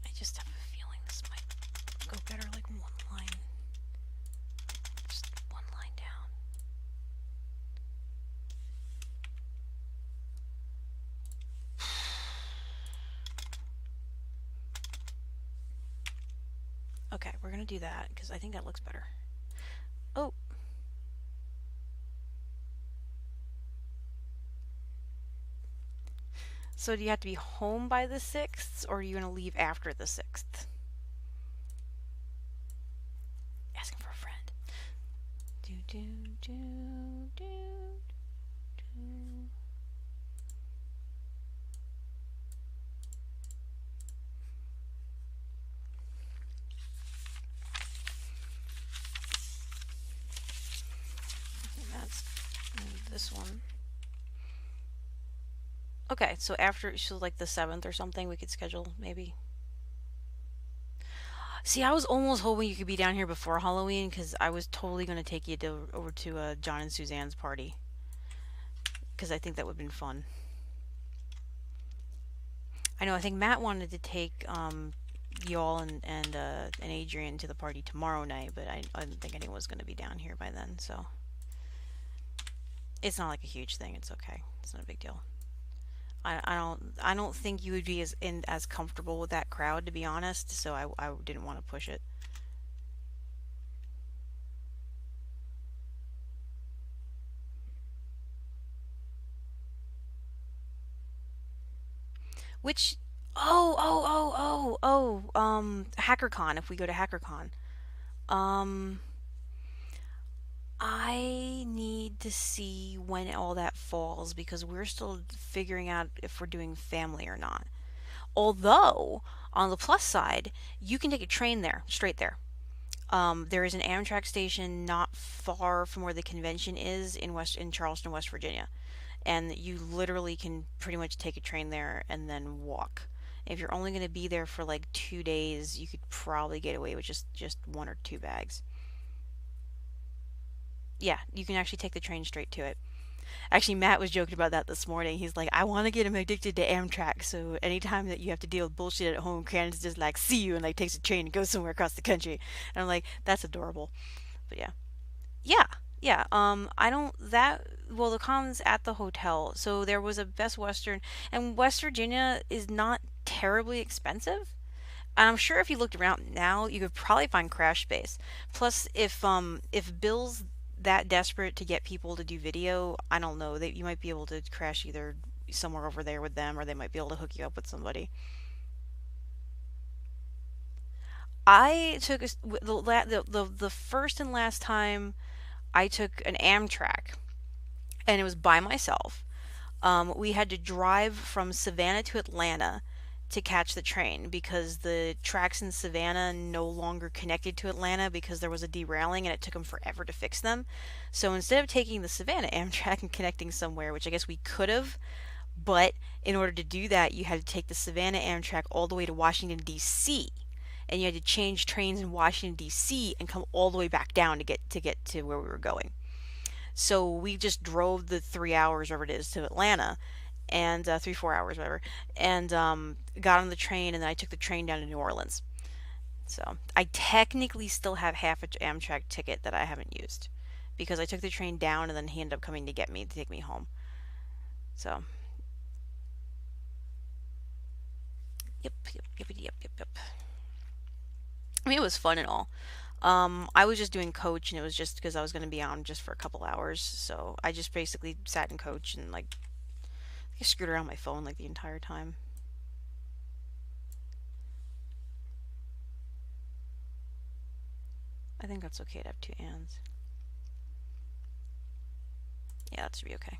Speaker 1: I just have a feeling this might go better like one line. Just one line down. Okay, we're gonna do that because I think that looks better. Oh. So do you have to be home by the 6th, or are you gonna leave after the 6th? Asking for a friend. Do do do do do. That's this one. Okay, so after, so like the 7th or something, we could schedule maybe. See, I was almost hoping you could be down here before Halloween because I was totally going to take you over to John and Suzanne's party because I think that would have been fun. I know, I think Matt wanted to take y'all and Adrian to the party tomorrow night, but I didn't think anyone was going to be down here by then, so it's not like a huge thing. It's okay. It's not a big deal. I don't think you would be as comfortable with that crowd, to be honest, so I didn't want to push it. Which HackerCon, if we go to HackerCon. Um I need to see when all that falls because we're still figuring out if we're doing family or not. Although, on the plus side, you can take a train there, straight there. There is an Amtrak station not far from where the convention is in Charleston, West Virginia, and you literally can pretty much take a train there and then walk. If you're only going to be there for like 2 days, you could probably get away with just one or two bags. Yeah, you can actually take the train straight to it. Actually, Matt was joking about that this morning. He's like, I want to get him addicted to Amtrak, so anytime that you have to deal with bullshit at home, Karen's just like, see you, and like takes a train and goes somewhere across the country. And I'm like, that's adorable. But yeah. Yeah. Yeah. I don't, that, well, the com's at the hotel. So there was a Best Western, and West Virginia is not terribly expensive. And I'm sure if you looked around now, you could probably find Crash Space. Plus, if Bill's that desperate to get people to do video, I don't know that you might be able to crash either somewhere over there with them, or they might be able to hook you up with somebody. I took the first and last time I took an Amtrak, and it was by myself. We had to drive from Savannah to Atlanta to catch the train because the tracks in Savannah no longer connected to Atlanta because there was a derailing and it took them forever to fix them. So instead of taking the Savannah Amtrak and connecting somewhere, which I guess we could have, but in order to do that, you had to take the Savannah Amtrak all the way to Washington, D.C. And you had to change trains in Washington, D.C. and come all the way back down to get to where we were going. So we just drove the 3 hours, whatever it is, to Atlanta, and 3, 4 hours, whatever, and got on the train, and then I took the train down to New Orleans. So I technically still have half a Amtrak ticket that I haven't used because I took the train down, and then he ended up coming to get me to take me home. So yep. I mean, it was fun and all. I was just doing coach, and it was just because I was going to be on just for a couple hours. So I just basically sat in coach and like I screwed around my phone like the entire time. I think that's okay to have two ands. Yeah, that should be okay.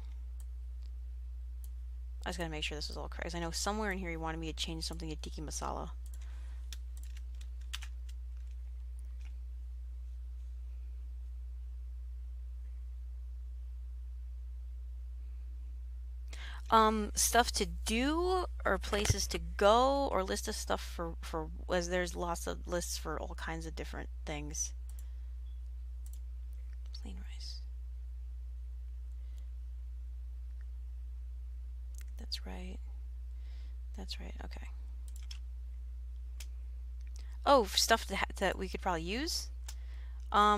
Speaker 1: I just gotta make sure this is all correct. I know somewhere in here you wanted me to change something to tikka masala. Stuff to do or places to go or list of stuff for as there's lots of lists for all kinds of different things. Plain rice. That's right. That's right. Okay. Oh, stuff that we could probably use. I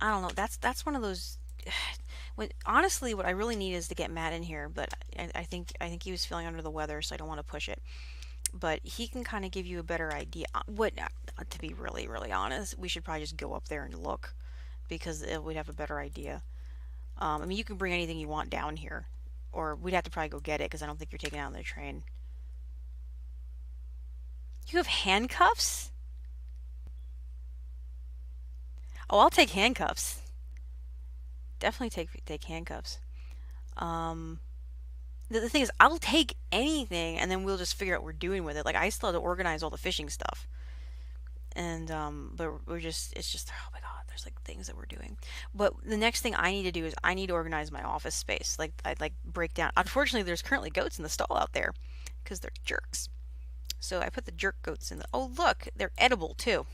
Speaker 1: don't know. That's one of those. Honestly, what I really need is to get Matt in here, but I think he was feeling under the weather, so I don't want to push it. But he can kind of give you a better idea. What to be really honest, we should probably just go up there and look because we'd have a better idea. I mean, you can bring anything you want down here, or we'd have to probably go get it because I don't think you're taking it on the train. You have handcuffs? Oh, I'll take handcuffs. Definitely take handcuffs. Um, the thing is, I'll take anything, and then we'll just figure out what we're doing with it. Like I still have to organize all the fishing stuff, and but we're just it's just oh my god, there's like things that we're doing. But the next thing I need to do is I need to organize my office space. Like I like break down. Unfortunately, there's currently goats in the stall out there because they're jerks. So I put the jerk goats in the. Oh look, they're edible too.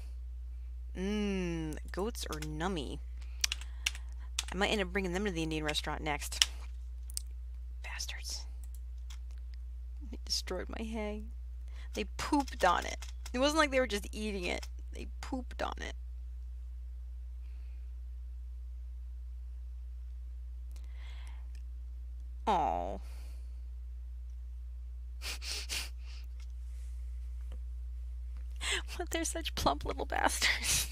Speaker 1: Mmm, goats are nummy. I might end up bringing them to the Indian restaurant next. Bastards. They destroyed my hay. They pooped on it. It wasn't like they were just eating it. They pooped on it. Oh. But they're such plump little bastards.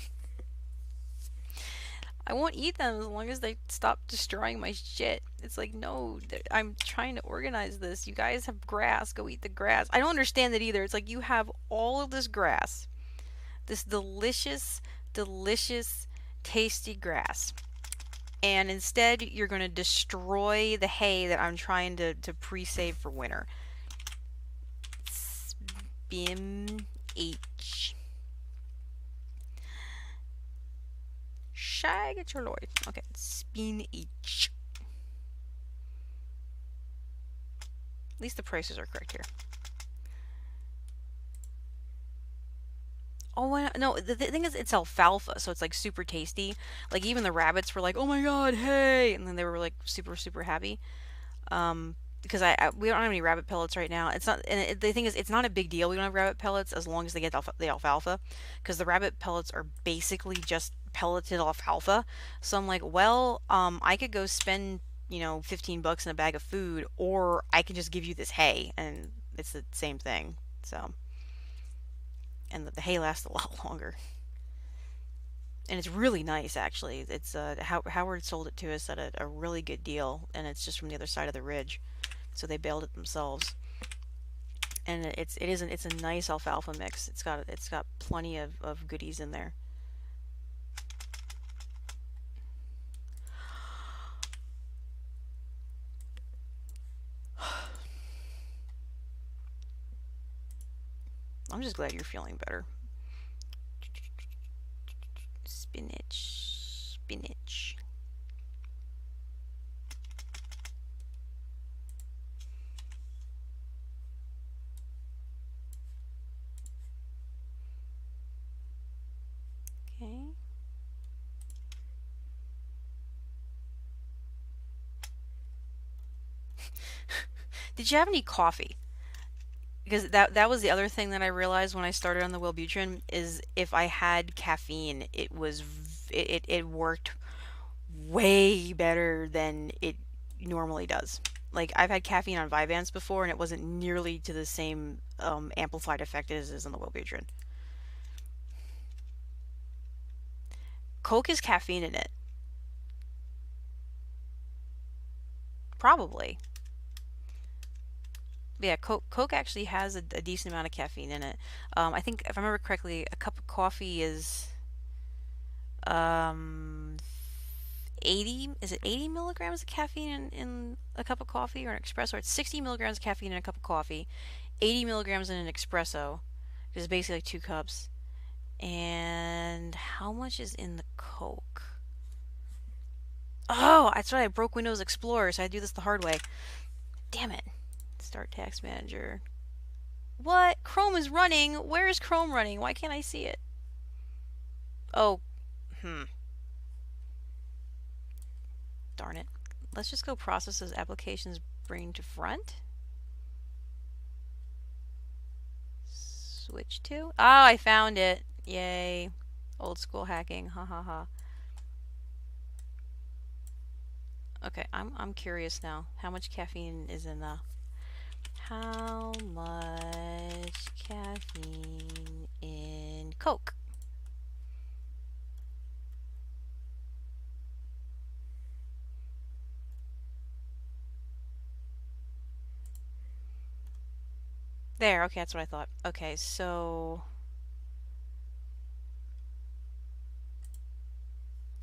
Speaker 1: I won't eat them as long as they stop destroying my shit. It's like, no, I'm trying to organize this. You guys have grass. Go eat the grass. I don't understand that either. It's like you have all of this grass, this delicious, tasty grass. And instead, you're going to destroy the hay that I'm trying to pre-save for winter. Spin H. Shy, get your Lloyd. Okay, spin H. At least the prices are correct here. Oh, no, the thing is, it's alfalfa, so it's like super tasty. Like, even the rabbits were like, oh my god, hey! And then they were like super happy. Because we don't have any rabbit pellets right now. It's not, and the thing is, it's not a big deal. We don't have rabbit pellets as long as they get the alfalfa, because the rabbit pellets are basically just pelleted alfalfa. So I'm like, well, I could go spend, 15 bucks in a bag of food, or I can just give you this hay, and it's the same thing. So, and the hay lasts a lot longer. And it's really nice, actually. It's Howard sold it to us at a really good deal, and it's just from the other side of the ridge, so they baled it themselves. And it's a nice alfalfa mix. It's got plenty of goodies in there. I'm just glad you're feeling better. Spinach. Okay. Did you have any coffee? Because that was the other thing that I realized when I started on the Wellbutrin is if I had caffeine, it worked way better than it normally does. Like I've had caffeine on Vyvanse before, and it wasn't nearly to the same amplified effect as it is on the Wellbutrin. Coke has caffeine in it, probably. But yeah, Coke actually has a decent amount of caffeine in it. I think if I remember correctly, a cup of coffee is Um, 80, is it 80 milligrams of caffeine in a cup of coffee or an espresso? Or it's 60 milligrams of caffeine in a cup of coffee, 80 milligrams in an espresso, which is basically like 2 cups. And how much is in the Coke? Oh, that's right. I broke Windows Explorer, so I do this the hard way. Damn it. Start Task Manager. What? Chrome is running. Where is Chrome running? Why can't I see it? Oh, hmm. Darn it. Let's just go processes, applications, bring to front. Switch to? Oh, I found it. Yay. Old school hacking. Ha ha ha. Okay, I'm curious now. How much caffeine is in the... How much caffeine in Coke? There, okay, that's what I thought. Okay, so...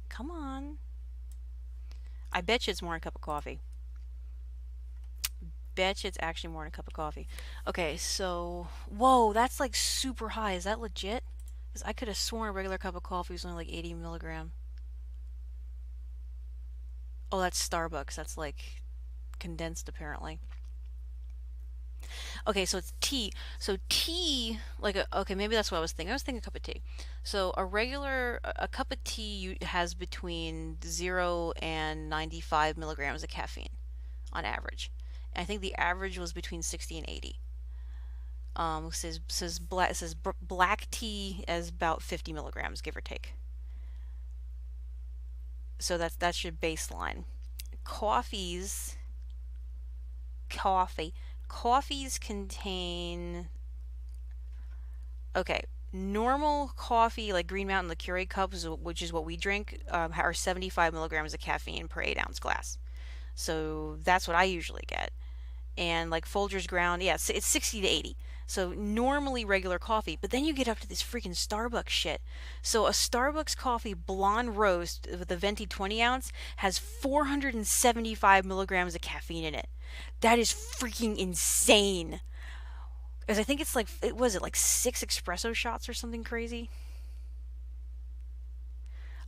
Speaker 1: Come on. I bet you it's more than a cup of coffee. Bet you it's actually more than a cup of coffee. Okay, so... Whoa, that's like super high. Is that legit? Because I could have sworn a regular cup of coffee was only like 80 milligram. Oh, that's Starbucks. That's like condensed apparently. Okay, so it's tea. So tea, like, okay, maybe that's what I was thinking. I was thinking a cup of tea. So a cup of tea has between 0 and 95 milligrams of caffeine on average. And I think the average was between 60 and 80. It says black tea as about 50 milligrams, give or take. So that's your baseline. Coffees, coffee, coffees contain, okay, normal coffee like Green Mountain, the Keurig cups, which is what we drink, are 75 milligrams of caffeine per 8 ounce glass. So that's what I usually get. And like Folgers Ground, yeah, it's 60 to 80. So normally regular coffee, but then you get up to this freaking Starbucks shit. So a Starbucks coffee blonde roast with a venti 20 ounce has 475 milligrams of caffeine in it. That is freaking insane. Because I think it's like, it was it like 6 espresso shots or something crazy.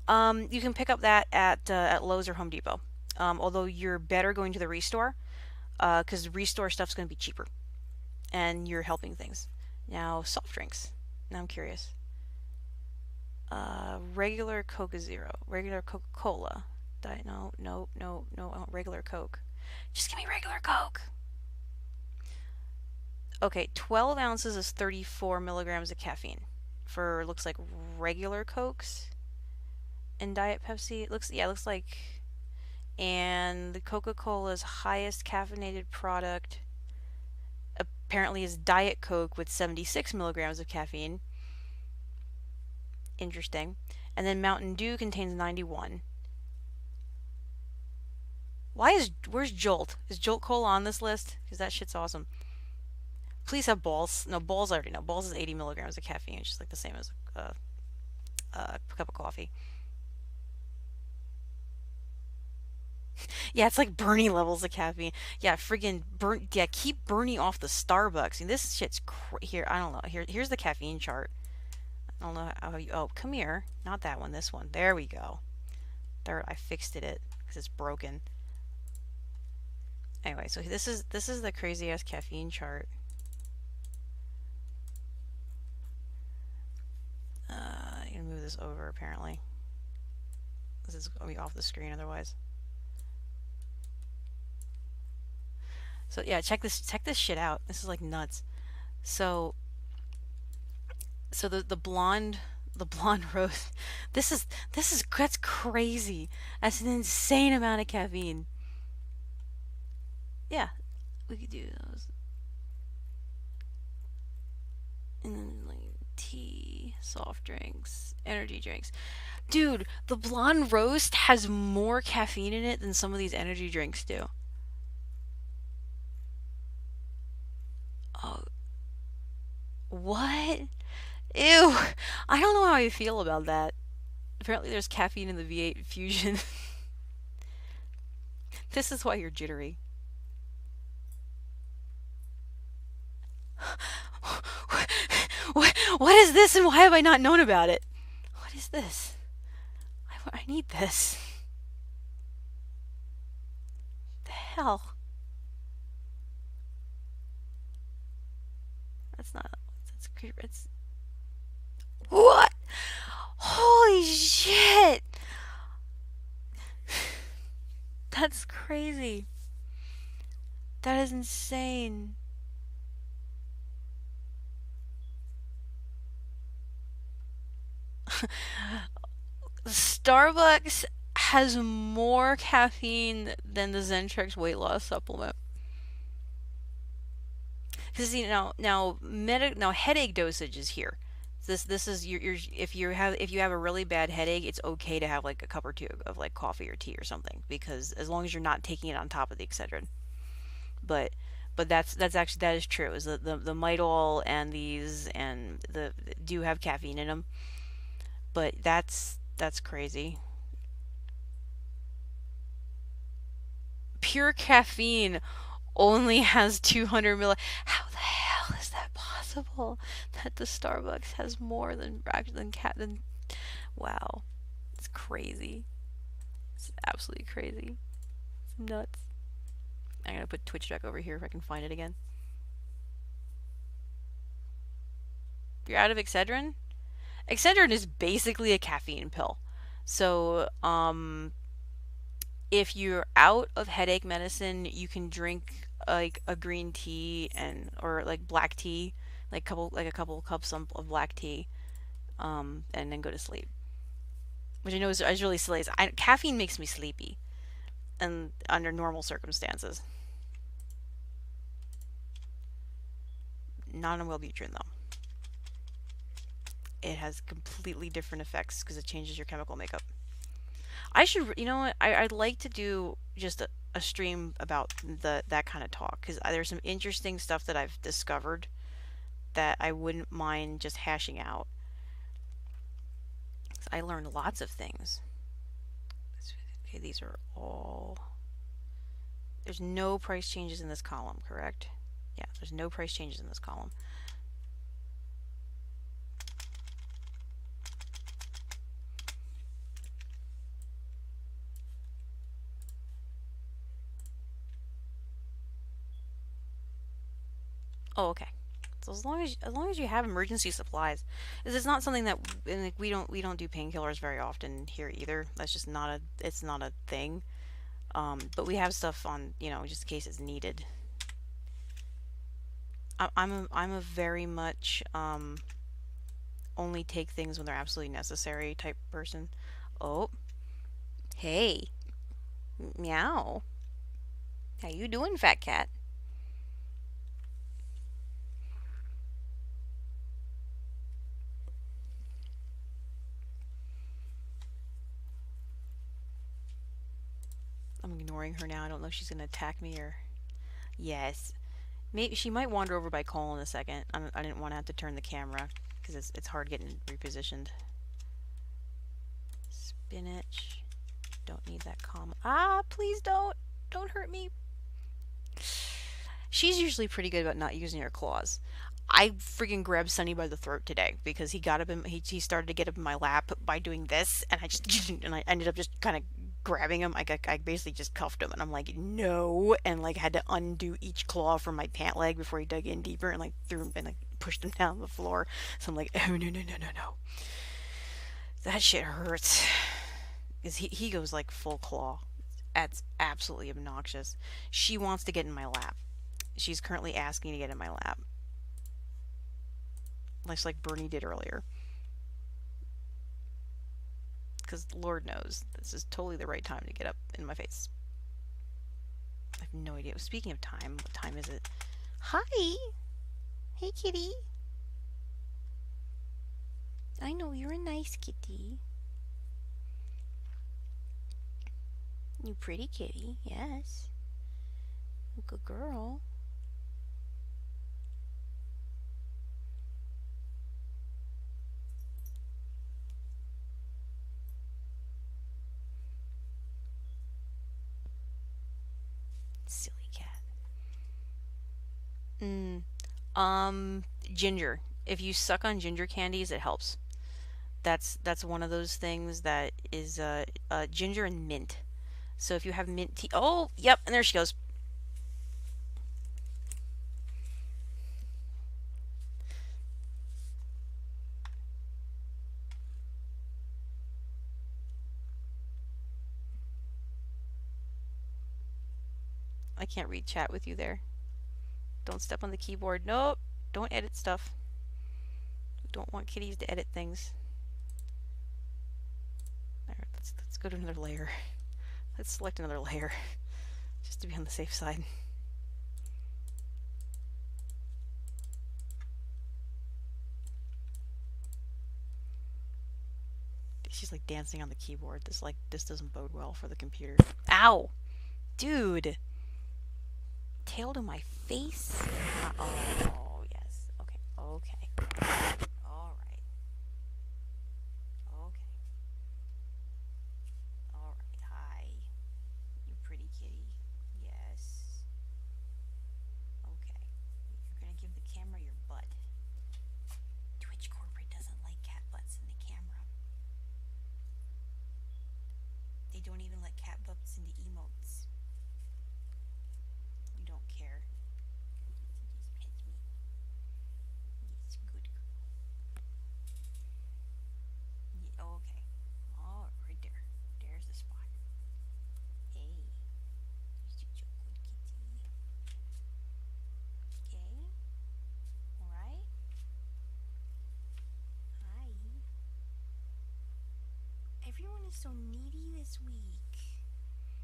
Speaker 1: You can pick up that at Lowe's or Home Depot. Although you're better going to the Restore, because Restore stuff's going to be cheaper, and you're helping things. Now soft drinks. Now I'm curious. Regular Coca Zero, regular Coca Cola. Diet? No, no, no, no. I want regular Coke. Just give me regular Coke. Okay, 12 ounces is 34 milligrams of caffeine for looks like regular Cokes and Diet Pepsi. It looks like, and the Coca-Cola's highest caffeinated product apparently is Diet Coke with 76 milligrams of caffeine. Interesting. And then Mountain Dew contains 91. Where's Jolt? Is Jolt Cola on this list? Because that shit's awesome. Please have Balls. No, Balls I already know. Balls is 80 milligrams of caffeine, which is like the same as a cup of coffee. Yeah, it's like Bernie levels of caffeine. Yeah, friggin' burn. Yeah, keep Bernie off the Starbucks. And this shit's here. I don't know. Here's the caffeine chart. I don't know how you. Oh, come here. Not that one. This one. There we go. There, I fixed it because it's broken. Anyway, so this is the crazy ass caffeine chart. I'm gonna move this over. Apparently, this is gonna be off the screen otherwise. So yeah, check this shit out. This is like nuts. So the blonde roast. That's crazy. That's an insane amount of caffeine. Yeah, we could do those. And then like tea, soft drinks, energy drinks. Dude, the blonde roast has more caffeine in it than some of these energy drinks do. Oh, what? Ew. I don't know how I feel about that. Apparently, there's caffeine in the V8 Fusion. This is why you're jittery. What is this and why have I not known about it? What is this? I need this. The hell? That's not. It's. What? Holy shit! That's crazy. That is insane. Starbucks has more caffeine than the Zentrex weight loss supplement. Because now headache dosage is here. This is your if you have a really bad headache, it's okay to have like a cup or two of like coffee or tea or something because as long as you're not taking it on top of the Excedrin. But that's actually that is true. Is the Midol and these and the do have caffeine in them, but that's crazy. Pure caffeine only has 200 milli. How the hell is that possible? That the Starbucks has more than wow, it's crazy. It's absolutely crazy. It's nuts. I'm gonna put Twitch Deck over here if I can find it again. You're out of Excedrin? Excedrin is basically a caffeine pill. So, if you're out of headache medicine, you can drink like a green tea and or like black tea, like a couple cups of black tea, and then go to sleep. Which I know is really silly. Caffeine makes me sleepy, and under normal circumstances, not on Wellbutrin though. It has completely different effects because it changes your chemical makeup. I should, you know what? I'd like to do just a stream about that kind of talk because there's some interesting stuff that I've discovered that I wouldn't mind just hashing out. I learned lots of things. Okay, these are all. There's no price changes in this column, correct? Yeah, there's no price changes in this column. Oh, okay. So as long as you have emergency supplies, it's not something that and like we don't do painkillers very often here either. That's just not it's not a thing. But we have stuff on just in case it's needed. I'm a very much only take things when they're absolutely necessary type person. Oh, hey, meow. How you doing, fat cat? I'm ignoring her now. I don't know if she's gonna attack me or yes. Maybe she might wander over by Cole in a second. I didn't want to have to turn the camera because it's hard getting repositioned. Spinach. Don't need that comma. Ah, please don't hurt me. She's usually pretty good about not using her claws. I freaking grabbed Sunny by the throat today because he started to get up in my lap by doing this, and I ended up just kind of grabbing him. I basically just cuffed him, and I'm like no, and like had to undo each claw from my pant leg before he dug in deeper and like threw him and like pushed him down the floor. So I'm like, oh no, that shit hurts. Because he goes like full claw. That's absolutely obnoxious. She wants to get in my lap. She's currently asking to get in my lap. Like Bernie did earlier. Because Lord knows, this is totally the right time to get up in my face. I have no idea. Speaking of time, what time is it? Hi! Hey, kitty. I know you're a nice kitty. You pretty kitty, yes. Good girl. Mm, ginger. If you suck on ginger candies, it helps. That's one of those things that is ginger and mint. So if you have mint tea, oh, yep, and there she goes. I can't read chat with you there. Don't step on the keyboard. Nope. Don't edit stuff. Don't want kitties to edit things. Alright, let's go to another layer. Let's select another layer. Just to be on the safe side. She's like dancing on the keyboard. This doesn't bode well for the computer. Ow! Dude! Tail to my face? Oh, yes. Okay. Okay. Alright. Okay. Alright. Hi. You pretty kitty. Yes. Okay. You're gonna give the camera your butt. Twitch corporate doesn't like cat butts in the camera. They don't even let cat butts into emotes. You don't care. Just pet me. Yes, good girl. Yeah, oh, okay. Oh, right there. There's the spot. Hey. You're such a good kitty. Okay. Alright. Hi. Everyone is so needy this week.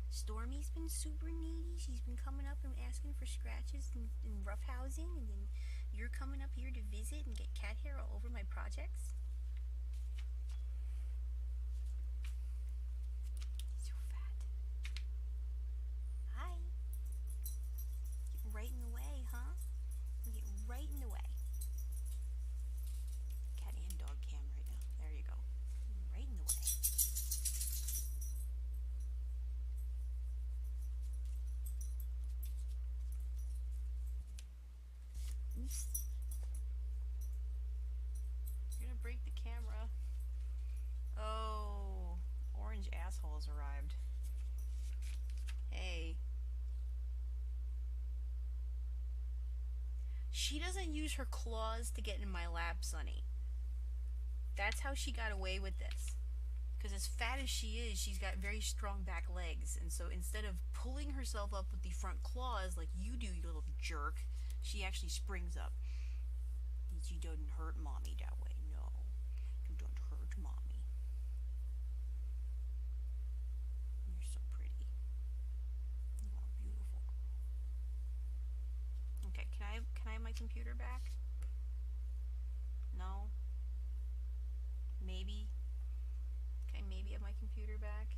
Speaker 1: Stormy's been super needy. She's been coming up and asking for scratches and roughhousing, and then you're coming up here to visit and get cat hair all over my projects. So fat. Hi. Get right in the way, huh? Get right in the way. Cat and dog cam right now. There you go. Right in the way. Oops. You're gonna break the camera. Oh, orange assholes arrived. Hey. She doesn't use her claws to get in my lap, Sunny. That's how she got away with this. Because as fat as she is, she's got very strong back legs. And so instead of pulling herself up with the front claws like you do, you little jerk, she actually springs up. You don't hurt mommy that way. No. You don't hurt mommy. You're so pretty. You are beautiful. Okay, can I have my computer back? No? Maybe? Can I maybe have my computer back?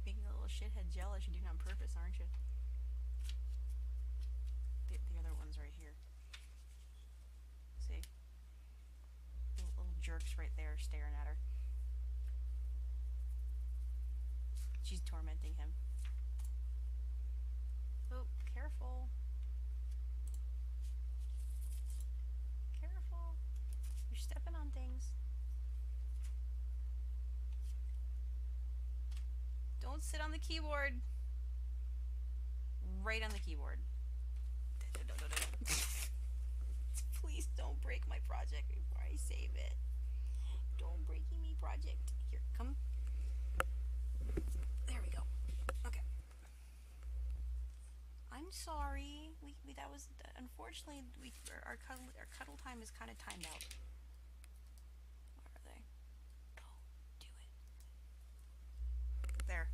Speaker 1: Making a little shithead jealous. You're doing it on purpose, aren't you? The other one's right here. See? Little jerks right there staring at her. She's tormenting him. Oh, careful. Careful. You're stepping on things. Don't sit on the keyboard. Right on the keyboard. Please don't break my project before I save it. Don't break me project. Here, come. There we go. Okay. I'm sorry. That was unfortunately our cuddle time is kind of timed out. Where are they? Oh, do it. There.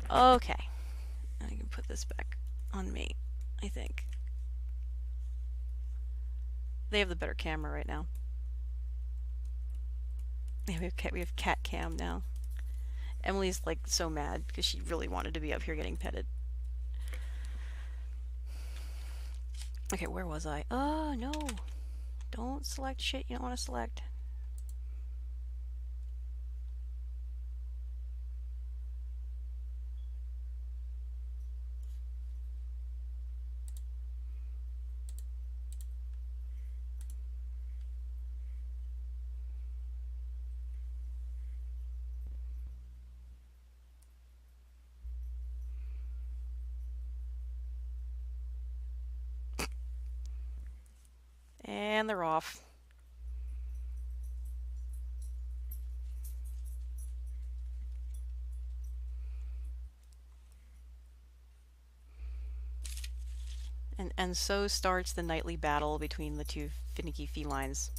Speaker 1: Okay. I can put this back on me, I think. They have the better camera right now. Yeah, we have cat cam now. Emily's like so mad because she really wanted to be up here getting petted. Okay, where was I? Oh, no. Don't select shit you don't want to select. And they're off. And so starts the nightly battle between the two finicky felines.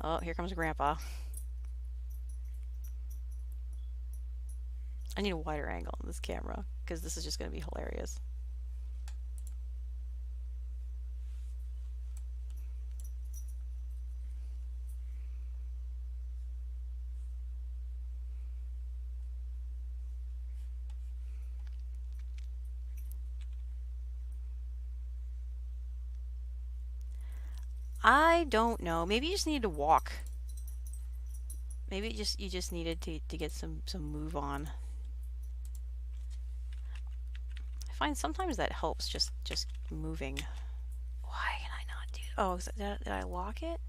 Speaker 1: Oh, here comes Grandpa. I need a wider angle on this camera, because this is just going to be hilarious. I don't know. Maybe you just need to walk. Maybe you just needed to get some move on. I find sometimes that helps, just moving. Why can I not do? Oh, did I lock it?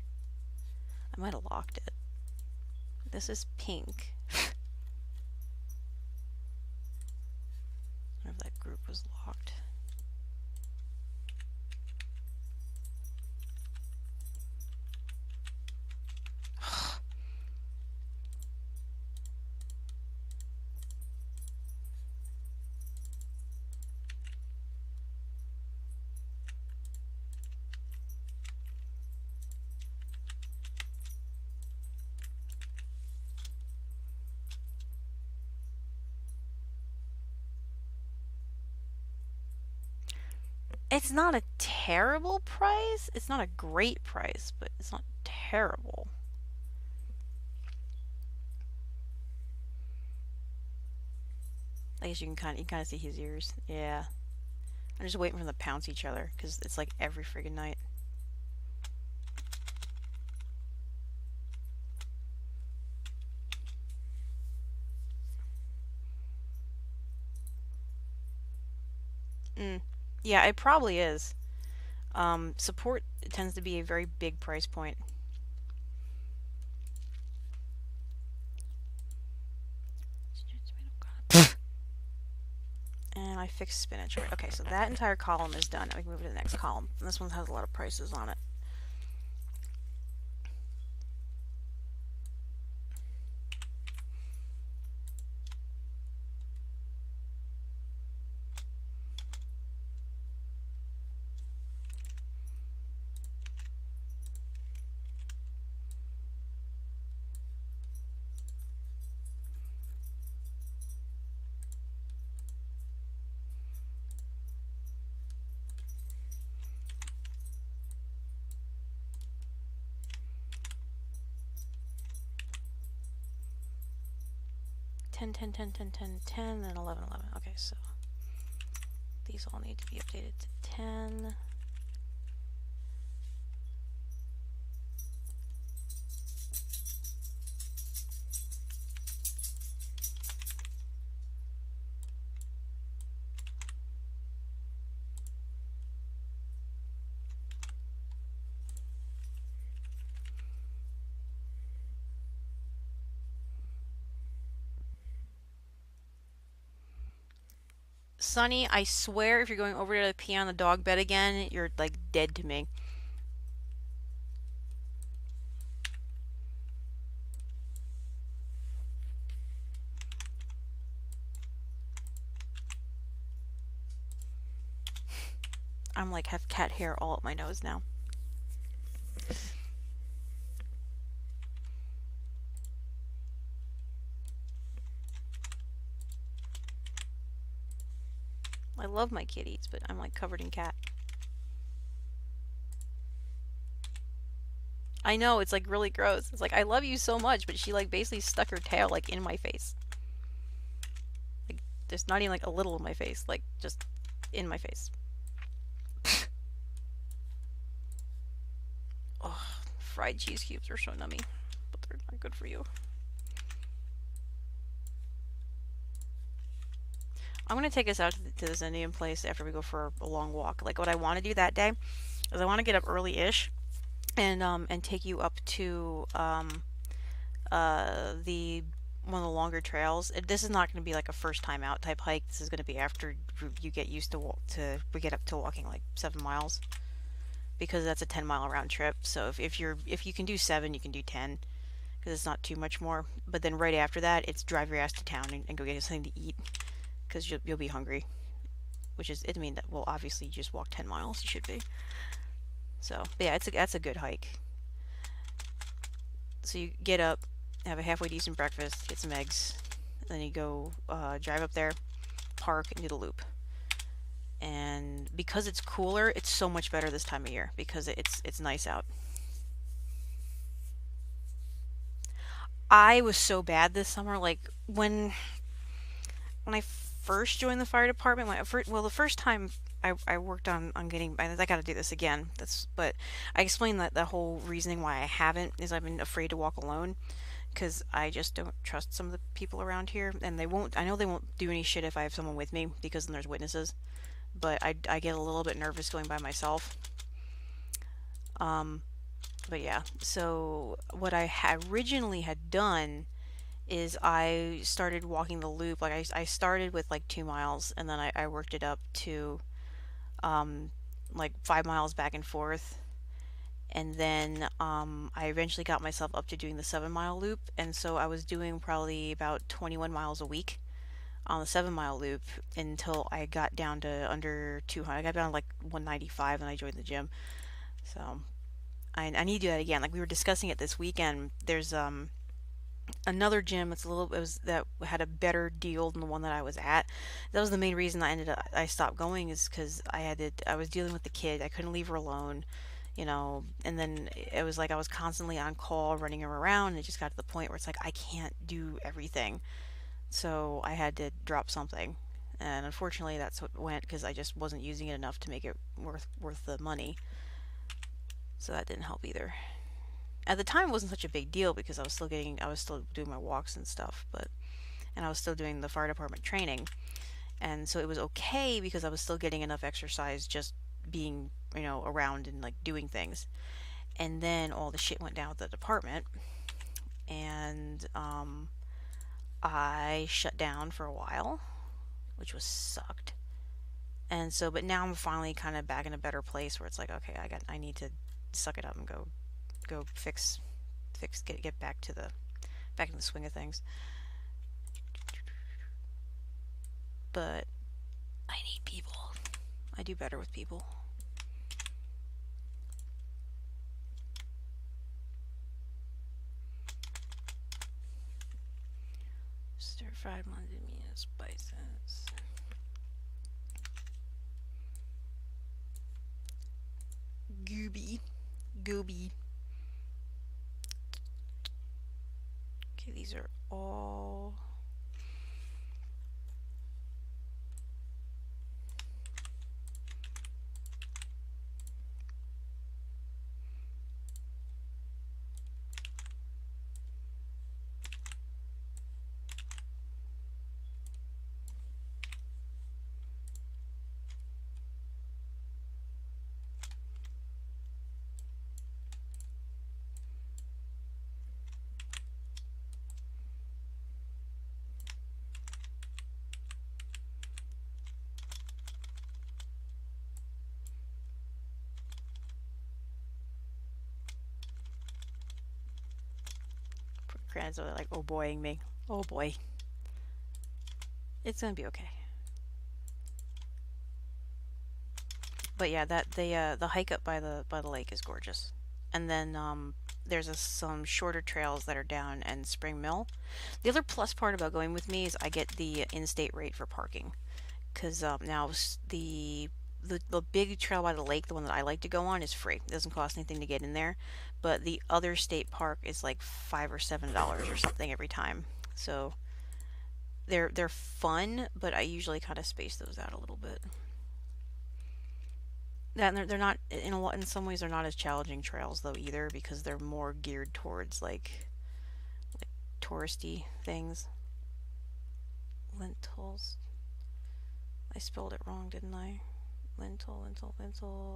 Speaker 1: I might have locked it. This is pink. I wonder if that group was locked. It's not a terrible price. It's not a great price, but it's not terrible. I guess you can kind of see his ears. Yeah. I'm just waiting for them to pounce each other because it's like every friggin' night. Yeah, it probably is. Support tends to be a very big price point. And I fixed spinach. Right. Okay, so that entire column is done. Now we can move to the next column. And this one has a lot of prices on it. Ten, 10, 10, 10, 10, 10, and 11, 11. Okay, so these all need to be updated to 10. Sonny, I swear if you're going over to pee on the dog bed again, you're like dead to me. I'm like have cat hair all up my nose now. I love my kitties, but I'm like covered in cat. I know, it's like really gross. It's like, I love you so much, but she like basically stuck her tail like in my face. Like, there's not even like a little in my face, like just in my face. Oh, fried cheese cubes are so nummy, but they're not good for you. I'm gonna take us out to this Indian place after we go for a long walk. Like what I want to do that day is I want to get up early-ish and take you up to the one of the longer trails. This is not going to be like a first time out type hike. This is going to be after you get used to we get up to walking like 7 miles. because that's a 10-mile round trip. So if you can do 7, you can do 10 because it's not too much more. But then right after that, it's drive your ass to town and go get something to eat because you'll be hungry. Which is, I mean, well, obviously you just walk 10 miles. You should be. So yeah, that's a good hike. So you get up, have a halfway decent breakfast, get some eggs, and then you go drive up there, park, and do the loop. And because it's cooler, it's so much better this time of year because it's nice out. I was so bad this summer. Like when I first joined the fire department, well, the first time I worked on getting, I got to do this again. But I explained that the whole reasoning why I haven't is I've been afraid to walk alone because I just don't trust some of the people around here, and they won't. I know they won't do any shit if I have someone with me because then there's witnesses. But I get a little bit nervous going by myself. Um, but yeah, so what originally had done is I started walking the loop. Like I started with like 2 miles and then I worked it up to um, like 5 miles back and forth. And then I eventually got myself up to doing the 7 mile loop. And so I was doing probably about 21 miles a week on the 7 mile loop until I got down to under 200. I got down to like 195 and I joined the gym. So I need to do that again. Like we were discussing it this weekend. There's another gym. It was that had a better deal than the one that I was at. That was the main reason I stopped going is because I was dealing with the kid. I couldn't leave her alone, and then it was like I was constantly on call running her around, and it just got to the point where it's like I can't do everything. So I had to drop something. And unfortunately that's what went because I just wasn't using it enough to make it worth the money. So that didn't help either. At the time it wasn't such a big deal because I was still doing my walks and stuff, but and I was still doing the fire department training. And so it was okay because I was still getting enough exercise just being, around and like doing things. And then all the shit went down with the department and I shut down for a while, which was sucked. And so but now I'm finally kind of back in a better place where it's like okay, I need to suck it up and go get back in the swing of things. But I need people. I do better with people. Stir fried London meat and spices. Gooby. Gooby. Okay, these are all crayons are like oh boying me. Oh boy. It's gonna be okay. But yeah, that the hike up by the lake is gorgeous. And then there's some shorter trails that are down in Spring Mill. The other plus part about going with me is I get the in-state rate for parking. Because now the big trail by the lake, the one that I like to go on, is free. It doesn't cost anything to get in there. But the other state park is like $5 or $7 or something every time. So they're fun, but I usually kind of space those out a little bit. Yeah, and they're not in some ways they're not as challenging trails though either because they're more geared towards like touristy things. Lentils. I spelled it wrong, didn't I? Lentil.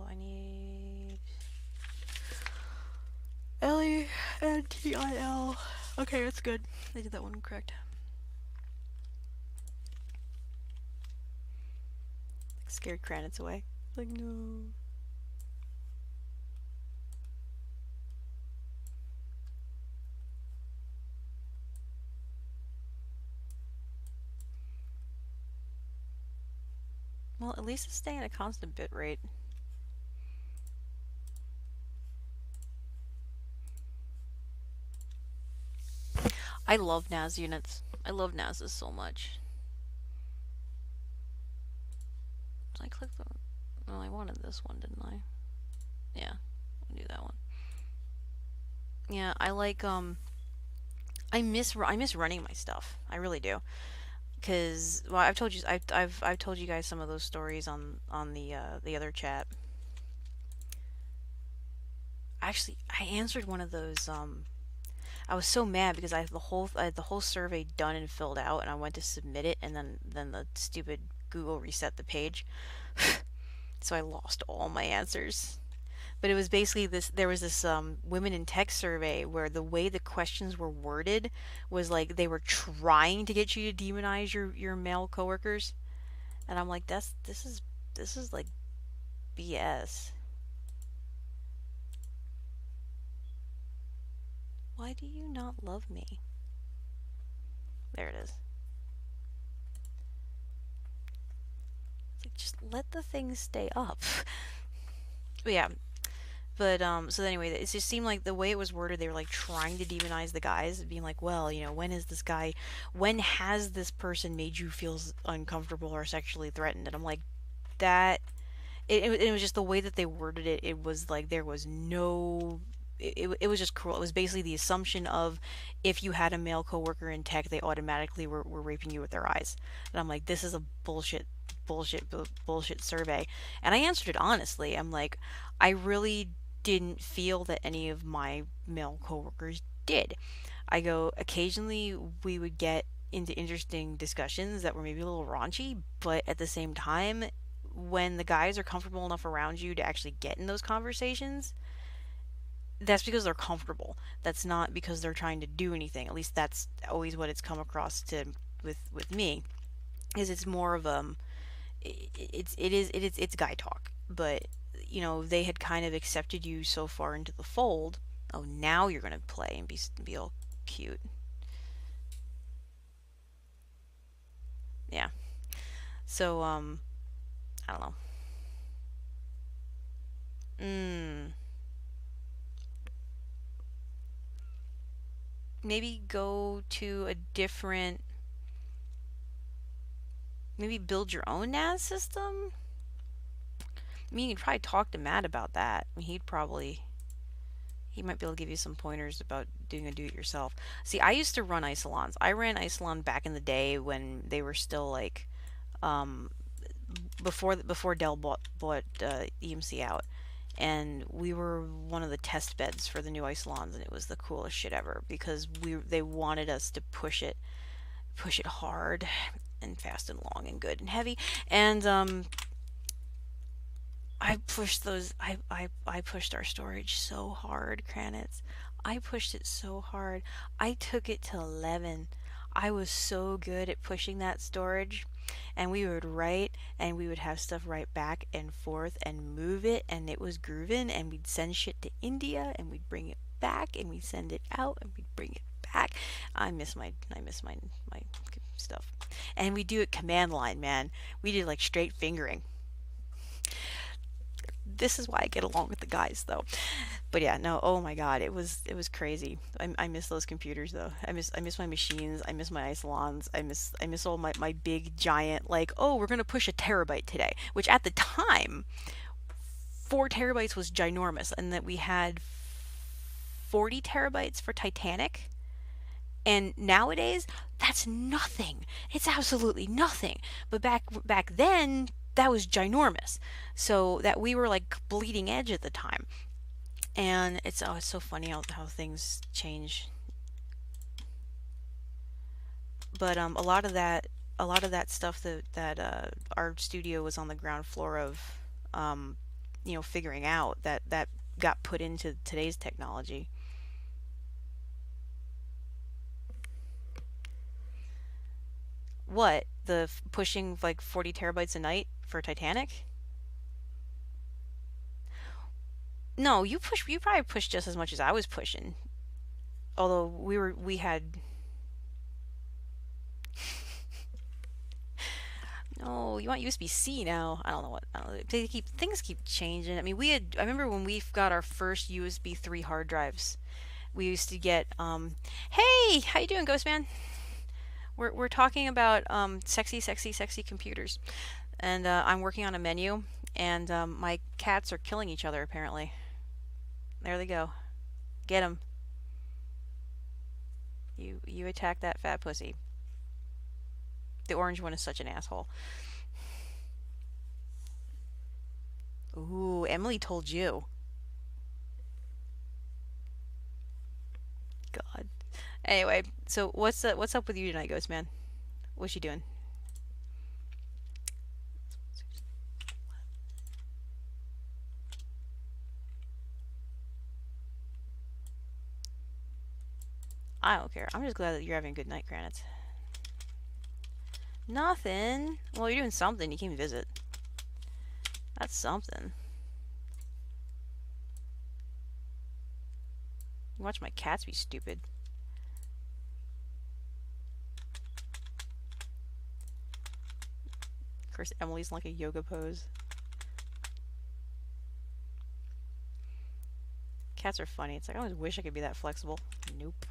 Speaker 1: I need Lentil. Okay, that's good. I did that one correct. Scared Kranitz away. Like no. Well, at least it's staying at a constant bit rate. I love NAS units. I love NASs so much. Did I click the... Oh, I wanted this one, didn't I? Yeah, I'll do that one. Yeah, I like, I miss running my stuff. I really do. Cause, well, I've told you guys some of those stories on the other chat. Actually, I answered one of those. I was so mad because I had the whole survey done and filled out, and I went to submit it, and then the stupid Google reset the page, so I lost all my answers. But it was basically this. There was this women in tech survey where the way the questions were worded was like they were trying to get you to demonize your male coworkers, and I'm like, this is like BS. Why do you not love me? There it is. It's like, just let the thing stay up. But yeah, but so anyway, it just seemed like the way it was worded, they were like trying to demonize the guys, being like, well, when has this person made you feel uncomfortable or sexually threatened? And I'm like, that, it was just the way that they worded it. It was like there was no, it was just cruel. It was basically the assumption of if you had a male coworker in tech, they automatically were raping you with their eyes. And I'm like, this is a bullshit survey. And I answered it honestly. I'm like, I really didn't feel that any of my male coworkers did. I go, occasionally we would get into interesting discussions that were maybe a little raunchy, but at the same time, when the guys are comfortable enough around you to actually get in those conversations, that's because they're comfortable. That's not because they're trying to do anything. At least that's always what it's come across to with me. Is it's more of it's guy talk, but they had kind of accepted you so far into the fold. Oh, now you're gonna play and be all cute. Yeah. So I don't know. Mm, maybe go to a different. Maybe build your own NAS system. I mean, you could probably talk to Matt about that. I mean, he might be able to give you some pointers about doing a do-it-yourself. See, I used to run Isolons. I ran Isolon back in the day when they were still like um, before Dell bought EMC out, and we were one of the test beds for the new Isolons, and it was the coolest shit ever because they wanted us to push it hard and fast and long and good and heavy, and I pushed those. I pushed our storage so hard, Kranitz. I pushed it so hard. I took it to 11. I was so good at pushing that storage. And we would write and we would have stuff write back and forth and move it and it was grooving and we'd send shit to India and we'd bring it back and we'd send it out and we'd bring it back. I miss my stuff. And we do it command line, man. We did like straight fingering. This is why I get along with the guys though. But yeah, no, oh my god, it was crazy. I miss those computers though. I miss my machines. I miss my Isolons. I miss all my big giant like, oh, we're gonna push a terabyte today, which at the time 4 terabytes was ginormous, and that we had 40 terabytes for Titanic. And nowadays, that's nothing. It's absolutely nothing. But back then, that was ginormous. So that we were like bleeding edge at the time. And it's so funny how things change. But a lot of that stuff that our studio was on the ground floor of, um, figuring out that got put into today's technology. What, the pushing like 40 terabytes a night for Titanic? No, you probably pushed just as much as I was pushing. Although we had no, you want USB-C now. I don't know what. I don't know. Things keep changing. I mean, I remember when we got our first USB 3 hard drives. We used to get hey, how you doing, Ghostman? We're talking about sexy, sexy, sexy computers. And I'm working on a menu, and my cats are killing each other apparently. There they go. Get them. You attack that fat pussy. The orange one is such an asshole. Ooh, Emily told you. God. Anyway, so what's up with you tonight, Ghost Man? What's she doing? I don't care. I'm just glad that you're having a good night, Granite. Nothing. Well, you're doing something. You came to visit. That's something. Watch my cats be stupid. Of course, Emily's in like a yoga pose. Cats are funny. It's like, I always wish I could be that flexible. Nope.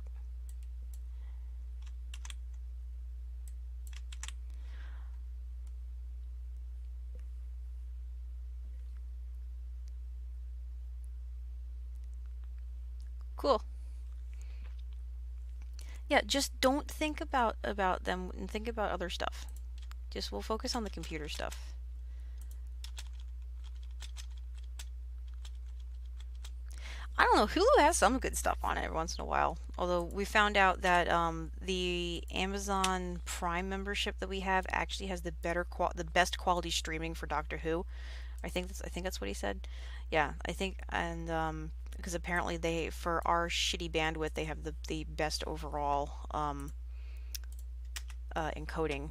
Speaker 1: Cool. Yeah, just don't think about them and think about other stuff. Just we'll focus on the computer stuff. I don't know. Hulu has some good stuff on it every once in a while. Although we found out that the Amazon Prime membership that we have actually has the best quality streaming for Doctor Who. I think that's what he said. Yeah, I think, and because apparently they, for our shitty bandwidth, they have the best overall encoding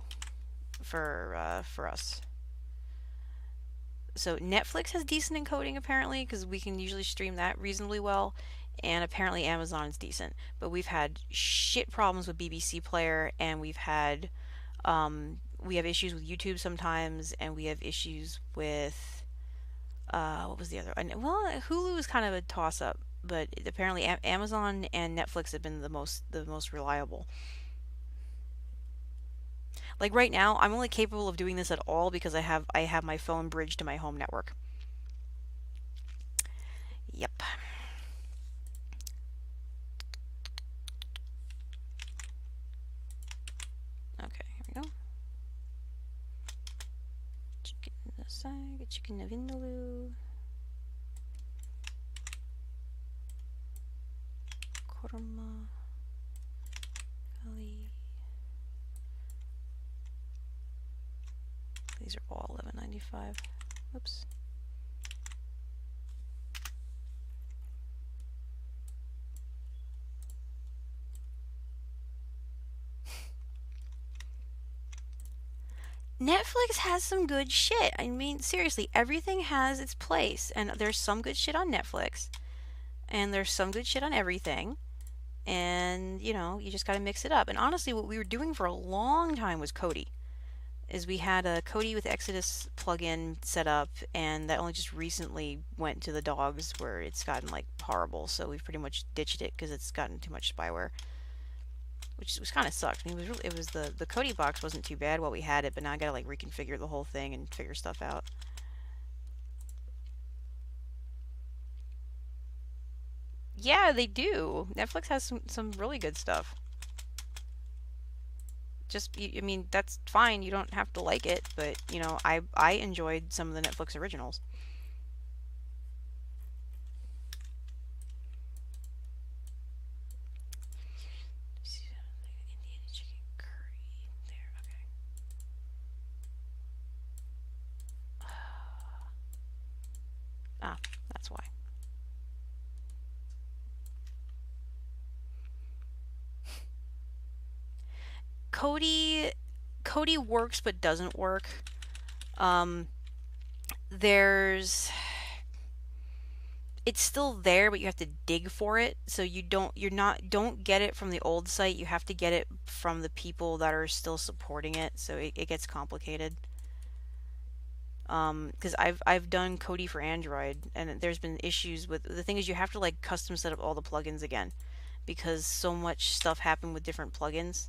Speaker 1: for us. So Netflix has decent encoding apparently, because we can usually stream that reasonably well, and apparently Amazon is decent. But we've had shit problems with BBC Player, and we have issues with YouTube sometimes, and we have issues with what was the other? Well, Hulu is kind of a toss up, but apparently Amazon and Netflix have been the most reliable. Like right now, I'm only capable of doing this at all because I have my phone bridged to my home network. Yep. Okay, here we go. Chicken aside, chicken vindaloo. Korma. Kali. These are all $11.95. Whoops. Netflix has some good shit. I mean, seriously, everything has its place, and there's some good shit on Netflix, and there's some good shit on everything, and you just gotta mix it up. And honestly, what we were doing for a long time was Kodi. Is we had a Kodi with Exodus plugin set up, and that only just recently went to the dogs where it's gotten like horrible. So we've pretty much ditched it because it's gotten too much spyware, which was kind of sucked. I mean, it was the Kodi box wasn't too bad while we had it, but now I gotta like reconfigure the whole thing and figure stuff out. Yeah, they do. Netflix has some really good stuff. I mean, that's fine. You don't have to like it, but I enjoyed some of the Netflix originals. Indian chicken curry. There, okay. Ah, that's why. Kodi Kodi works but doesn't work. Um, there's it's still there, but you have to dig for it. So don't get it from the old site. You have to get it from the people that are still supporting it. So it gets complicated. Because I've done Kodi for Android, and there's been issues with the thing is you have to like custom set up all the plugins again because so much stuff happened with different plugins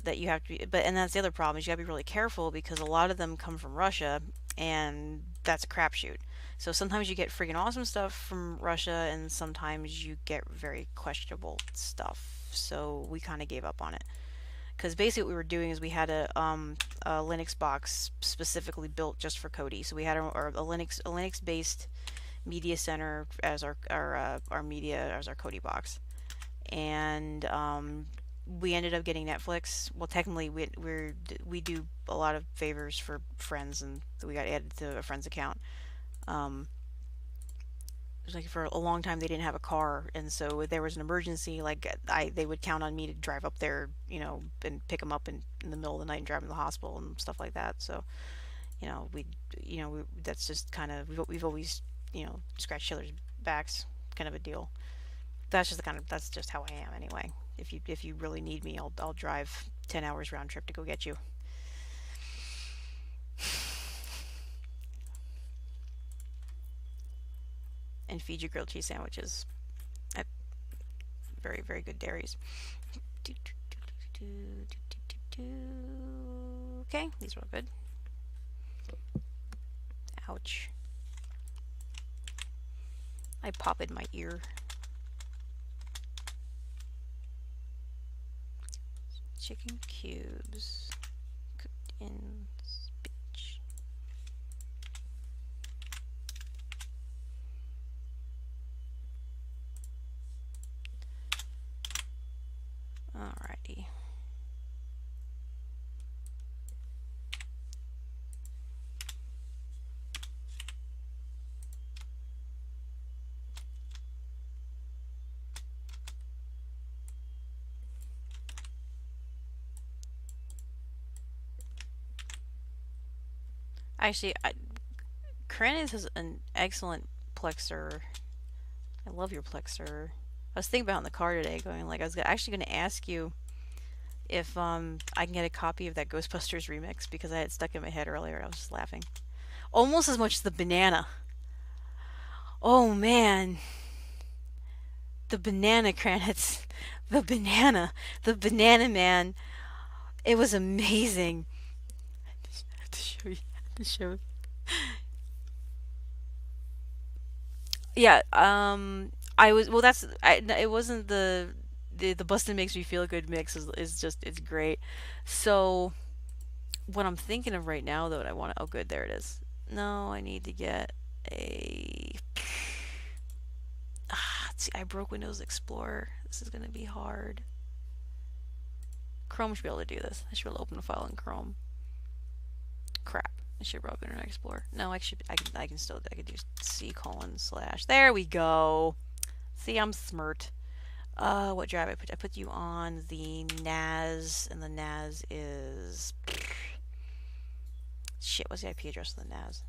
Speaker 1: that you have to be. But and that's the other problem is you gotta be really careful because a lot of them come from Russia, and that's a crapshoot. So sometimes you get freaking awesome stuff from Russia, and sometimes you get very questionable stuff. So we kind of gave up on it because basically what we were doing is we had a Linux box specifically built just for Kodi. So we had a Linux based media center as our media as our Kodi box, and we ended up getting Netflix. Well, technically we do a lot of favors for friends, and we got added to a friend's account. Um, it was like for a long time they didn't have a car, and so if there was an emergency, like they would count on me to drive up there, and pick them up in the middle of the night and drive them to the hospital and stuff like that. So we, that's just kind of we've always scratched each other's backs, kind of a deal. That's just how I am anyway. If you really need me, I'll drive 10 hours round trip to go get you. And feed you grilled cheese sandwiches at very, very good dairies. Okay, these are all good. Ouch. I popped my ear. Chicken cubes cooked in spinach. Alrighty. Actually, Kranitz has an excellent Plexer. I love your Plexer. I was thinking about it in the car today, going like I was actually going to ask you if I can get a copy of that Ghostbusters remix because I had stuck in my head earlier. I was just laughing. Almost as much as the banana. Oh man, the banana Kranitz, the banana man. It was amazing. I have to show you. I have to show you. Yeah, I was well. It wasn't the Bustin' Makes Me Feel Good mix is just it's great. So what I'm thinking of right now though, and I want to oh good there it is. No, I need to get a see I broke Windows Explorer. This is gonna be hard. Chrome should be able to do this. I should be able to open a file in Chrome. Crap. I should have broken Internet Explorer. No, I can still I could do C:/. There we go. See, I'm smart. What drive I put? I put you on the NAS, and the NAS is shit. What's the IP address of the NAS?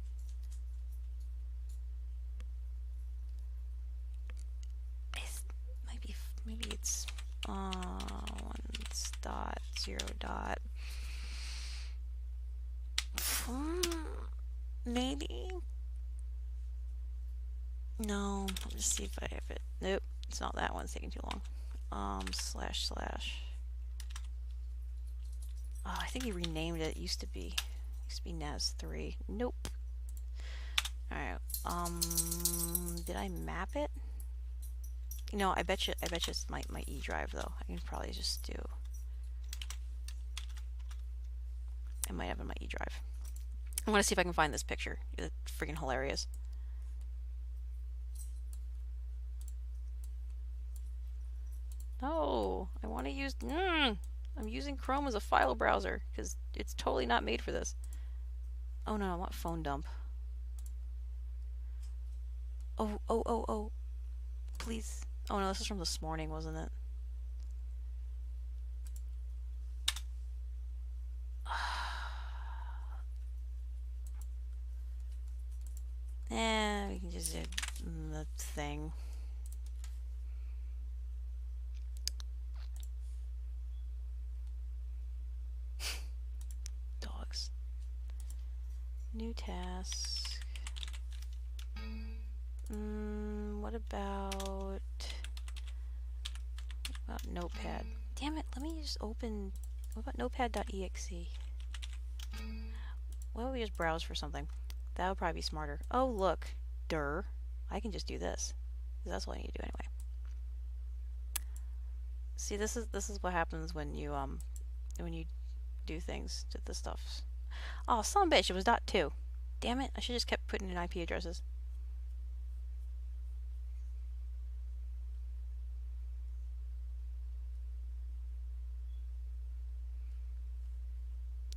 Speaker 1: Maybe it's 1.0. Maybe. No, let me see if I have it. Nope, it's not that one. It's taking too long. // Oh, I think he renamed it. It used to be NAS 3. Nope. Alright. Did I map it? I bet you it's my E drive though. I can probably just do. I might have in my E drive. I want to see if I can find this picture. It's freaking hilarious. No, I want to use. I'm using Chrome as a file browser because it's totally not made for this. Oh no, I want phone dump. Oh, please. Oh no, this is from this morning, wasn't it? We can just do the thing. Dogs. New task. What about Notepad? Damn it, let me just open... What about notepad.exe? Why don't we just browse for something? That would probably be smarter. Oh, look. Durr. I can just do this. Because that's what I need to do anyway. See, this is what happens when you do things to the stuff. Oh, son of a bitch, it was .2. Damn it, I should just kept putting in IP addresses.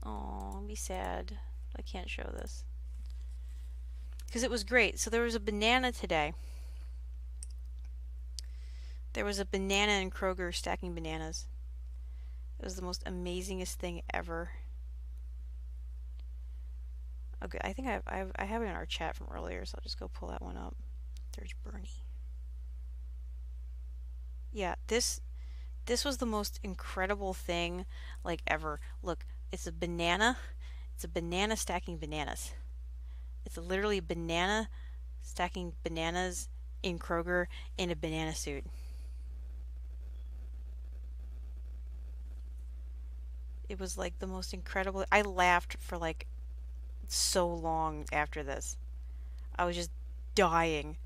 Speaker 1: Oh, I'll be sad. I can't show this. Because it was great. So there was a banana today. There was a banana in Kroger stacking bananas. It was the most amazingest thing ever. Okay, I think I have it in our chat from earlier, so I'll just go pull that one up. There's Bernie. Yeah, this was the most incredible thing like ever. Look, it's a banana. It's a banana stacking bananas. It's literally a banana stacking bananas in Kroger in a banana suit. It was like the most incredible. I laughed for like so long after this. I was just dying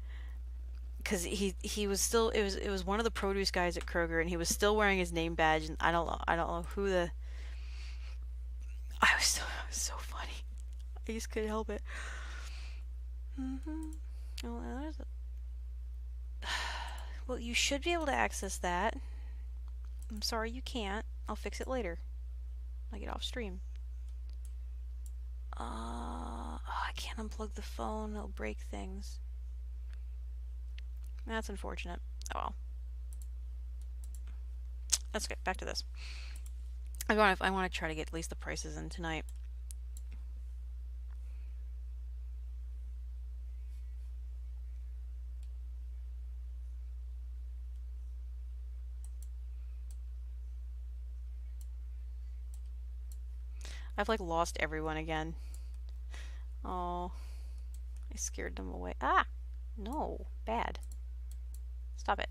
Speaker 1: because he was still it was one of the produce guys at Kroger and he was still wearing his name badge and I don't know who the I was so funny. I just couldn't help it. Oh, there's a... Well, you should be able to access that. I'm sorry you can't. I'll fix it later. I get off stream. Oh, I can't unplug the phone. It'll break things. That's unfortunate. Oh well. Let's get back to this. I want to try to get at least the prices in tonight. I've like lost everyone again. Oh, I scared them away. Ah, no, bad. Stop it.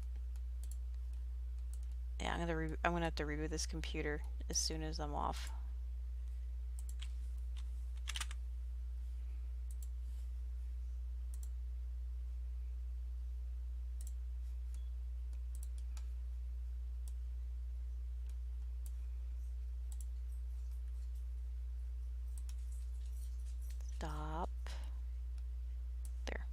Speaker 1: Yeah, I'm gonna have to reboot this computer as soon as I'm off. Stop. There.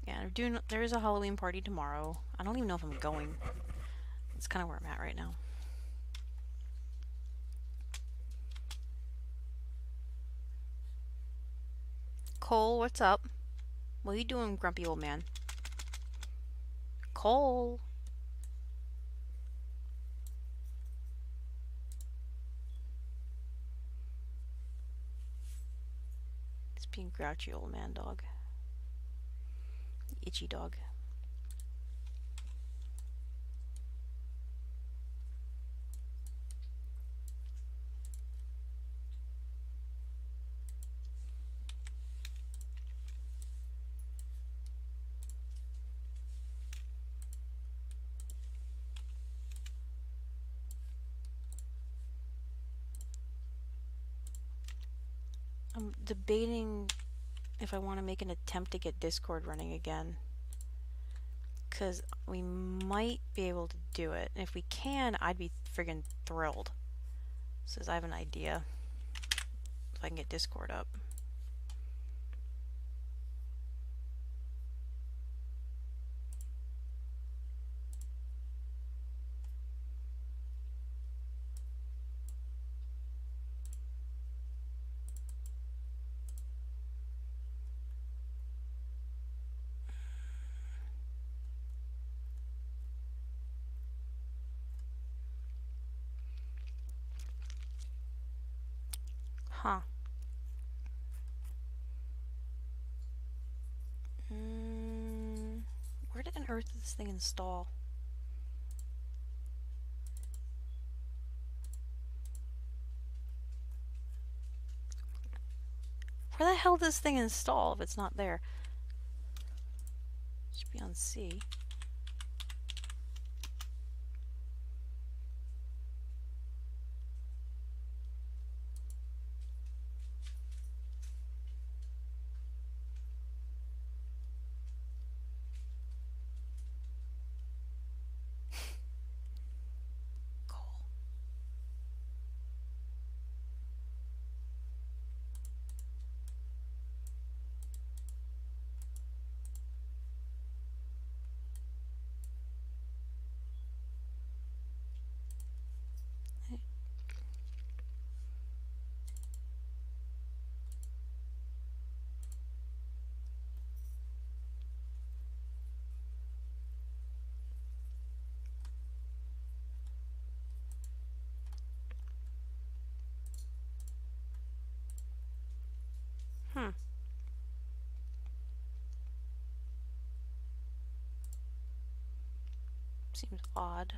Speaker 1: Yeah, there is a Halloween party tomorrow. I don't even know if I'm going. That's kind of where I'm at right now. Cole, what's up? What are you doing, grumpy old man? Cole! He's being grouchy old man dog. Itchy dog. I'm debating if I want to make an attempt to get Discord running again. because we might be able to do it. And if we can, I'd be friggin' thrilled. Says I have an idea. If I can get Discord up. Huh. Where did on earth did this thing install? Where the hell did this thing install if it's not there? It should be on C. Cool. Hmm. Seems odd.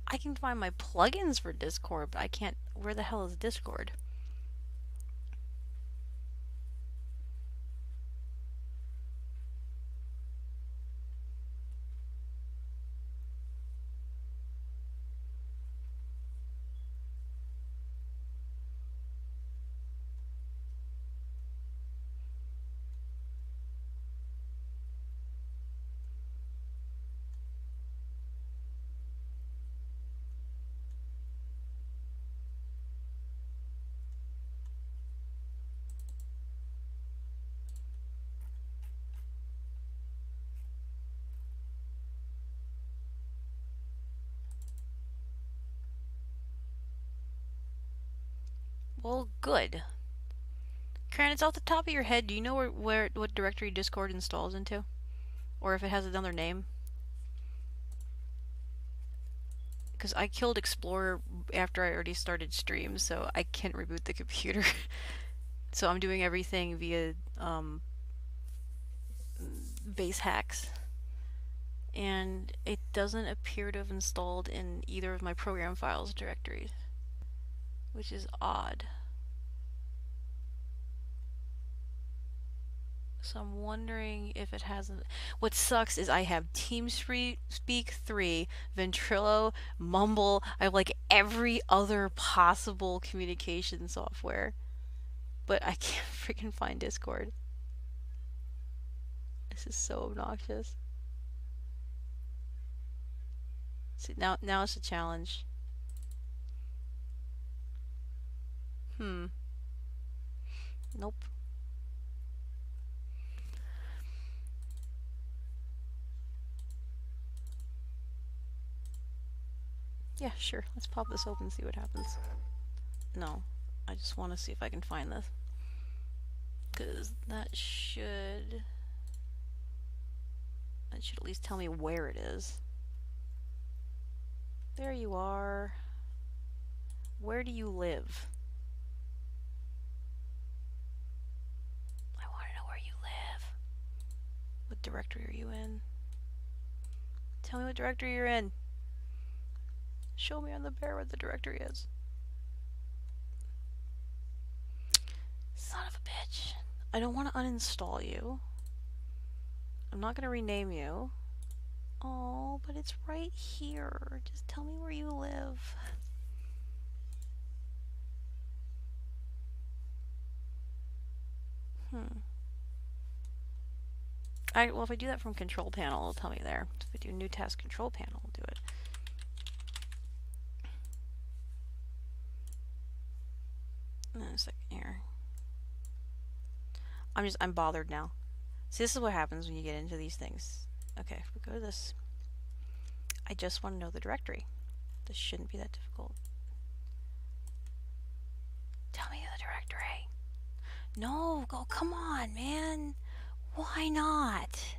Speaker 1: I can find my plugins for Discord, but I can't. Where the hell is Discord? Well, good. Karen, it's off the top of your head. Do you know where what directory Discord installs into? Or if it has another name? Because I killed Explorer after I already started stream, so I can't reboot the computer. So I'm doing everything via base hacks. And it doesn't appear to have installed in either of my program files directories, which is odd. So I'm wondering if it hasn't. What sucks is I have TeamSpeak 3, Ventrilo, Mumble. I have like every other possible communication software, but I can't freaking find Discord. This is so obnoxious. See, now it's a challenge. Nope. Yeah, sure. Let's pop this open and see what happens. No, I just want to see if I can find this. Because that should at least tell me where it is. There you are. Where do you live? I want to know where you live. What directory are you in? Tell me what directory you're in. Show me on the bear what the directory is. Son of a bitch. I don't want to uninstall you. I'm not going to rename you. Oh, but it's right here. Just tell me where you live. Well, if I do that from control panel, it'll tell me there. If I do new task control panel, it'll do it. A second here. I'm bothered now. See, this is what happens when you get into these things. Okay, if we go to this, I just want to know the directory. This shouldn't be that difficult. Tell me the directory. No, go, come on, man. Why not?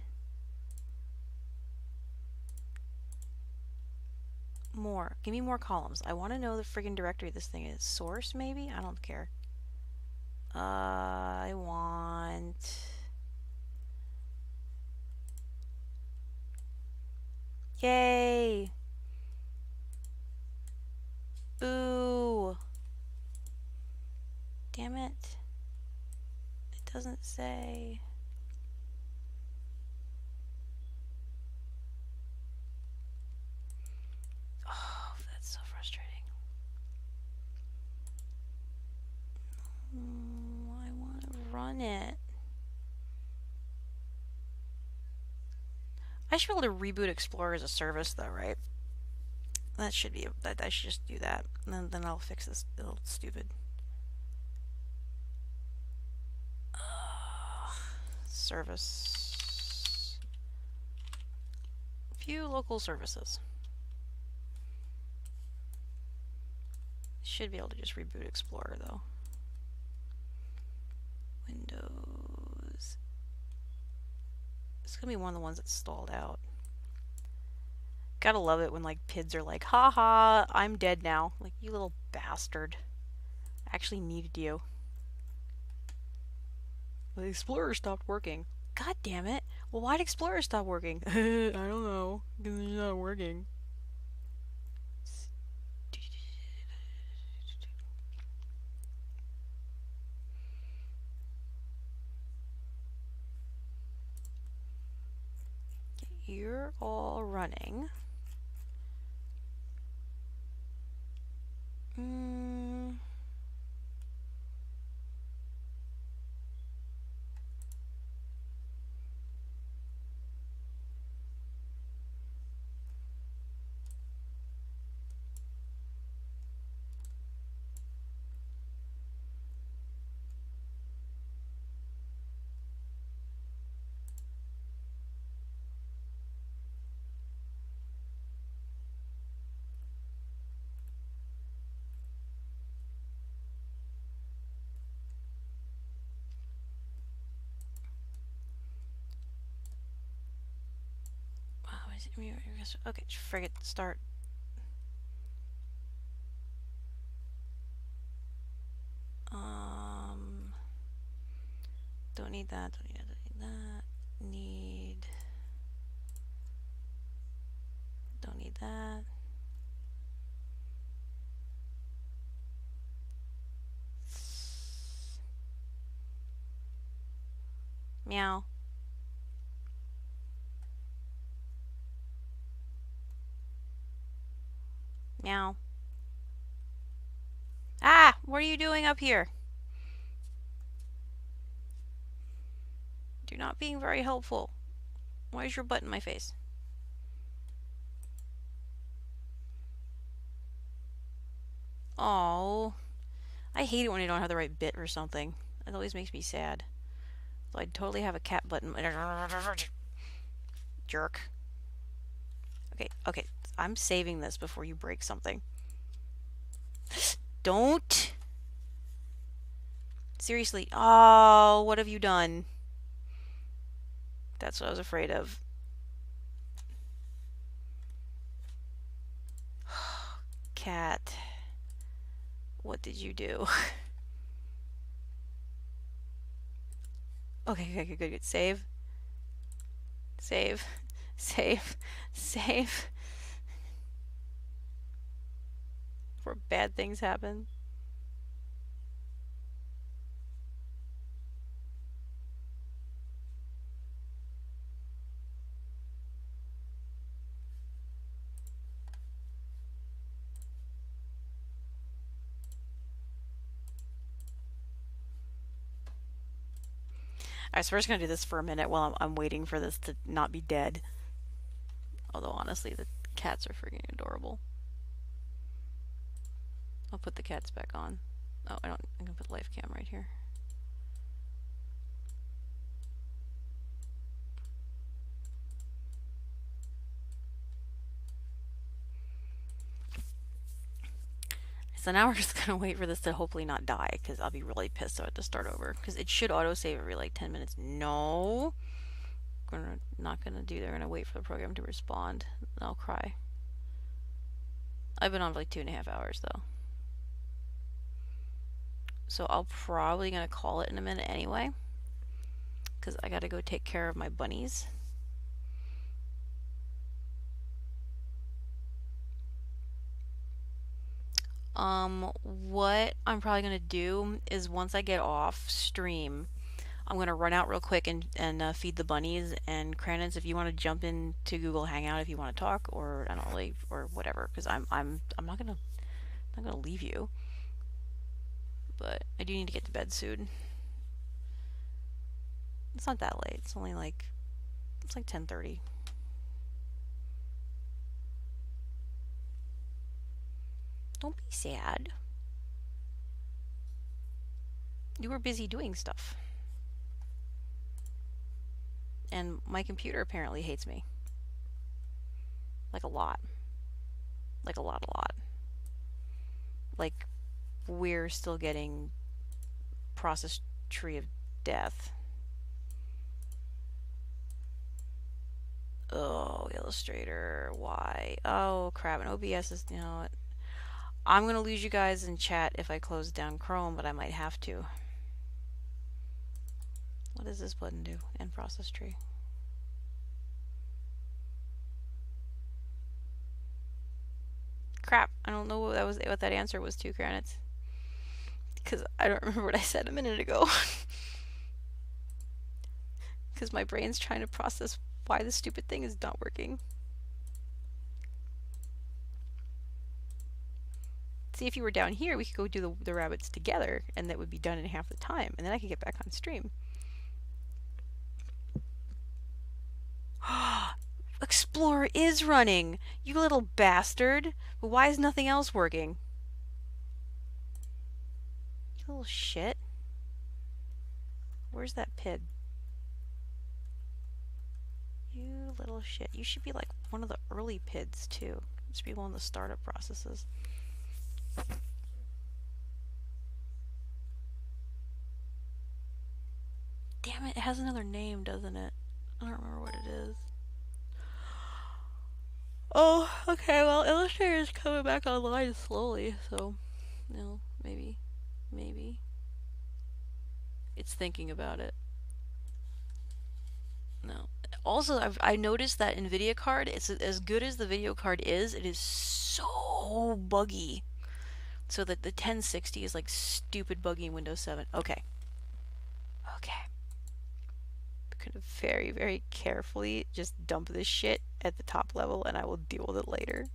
Speaker 1: More. Give me more columns. I want to know the friggin' directory this thing is. Source, maybe? I don't care. I want... Yay! Boo! Damn it. It doesn't say... Oh, that's so frustrating. I want to run it. I should be able to reboot Explorer as a service, though, right? That should be... I should just do that. And then I'll fix this little stupid... service... View local services. Should be able to just reboot Explorer, though. Windows. It's gonna be one of the ones that's stalled out. Gotta love it when like PIDs are like, haha, I'm dead now. Like, you little bastard. I actually needed you. The Explorer stopped working. God damn it. Well, why'd Explorer stop working? I don't know. Because it's not working. You're all running. Okay, forget start. Don't need that, don't need that, don't need that. Don't need that. Meow. Meow. Ah! What are you doing up here? You're not being very helpful. Why is your butt in my face? Oh, I hate it when I don't have the right bit or something. It always makes me sad. So I'd totally have a cat button. Jerk. Okay, okay. I'm saving this before you break something. Don't. Seriously. Oh, what have you done? That's what I was afraid of. Cat. What did you do? Okay, okay, good, good, good. Save. Save. Save. Save. Before bad things happen. I was first gonna do this for a minute while I'm waiting for this to not be dead. Although honestly, the cats are freaking adorable. I'll put the cats back on. Oh, I don't. I'm gonna put live cam right here. So now we're just gonna wait for this to hopefully not die, because I'll be really pissed so I have to start over. Because it should autosave every like 10 minutes. No, not gonna do. They're gonna wait for the program to respond. I'll cry. I've been on for like 2.5 hours though, so I'll probably gonna call it in a minute anyway, because I gotta go take care of my bunnies. What I'm probably gonna do is once I get off stream, I'm gonna run out real quick and feed the bunnies. And Crannons, if you want to jump into Google Hangout if you want to talk, or I don't know, like, or whatever, because I'm not gonna leave you. But I do need to get to bed soon. It's not that late. It's only like it's like 10:30. Don't be sad. You were busy doing stuff. And my computer apparently hates me. Like a lot. Like a lot, a lot. Like, we're still getting process tree of death. Oh, Illustrator, why? Oh, crap, and OBS is, you know, I'm gonna lose you guys in chat if I close down Chrome, but I might have to. What does this button do? End process tree. Crap, I don't know what that answer was to, Granite. Because I don't remember what I said a minute ago. Because my brain's trying to process why the stupid thing is not working. See, if you were down here, we could go do the rabbits together, and that would be done in half the time, and then I could get back on stream. Explorer is running! You little bastard! But why is nothing else working? You little shit. Where's that PID? You little shit. You should be like one of the early PIDs too. You should be one of the startup processes. Damn it, it has another name, doesn't it? I don't remember what it is. Oh, okay, well, Illustrator is coming back online slowly, so, you know, maybe. It's thinking about it. No. Also, I noticed that NVIDIA card, it's as good as the video card is, it is so buggy. So that the 1060 is like stupid buggy in Windows 7. Okay. Okay. I'm gonna very, very carefully just dump this shit at the top level, and I will deal with it later.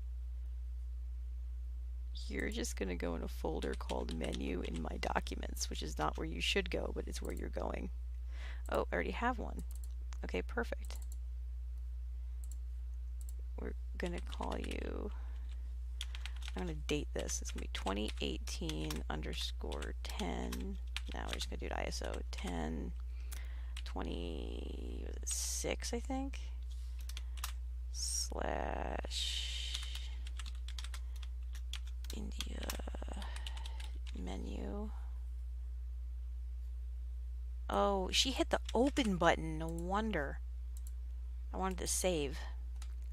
Speaker 1: You're just gonna go in a folder called menu in my documents, which is not where you should go, but it's where you're going. Oh, I already have one. Okay, perfect. We're gonna call you, I'm gonna date this. It's gonna be 2018 underscore 10. Now we're just gonna do it ISO 10 26, I think, slash India menu. Oh, she hit the open button. No wonder. I wanted to save.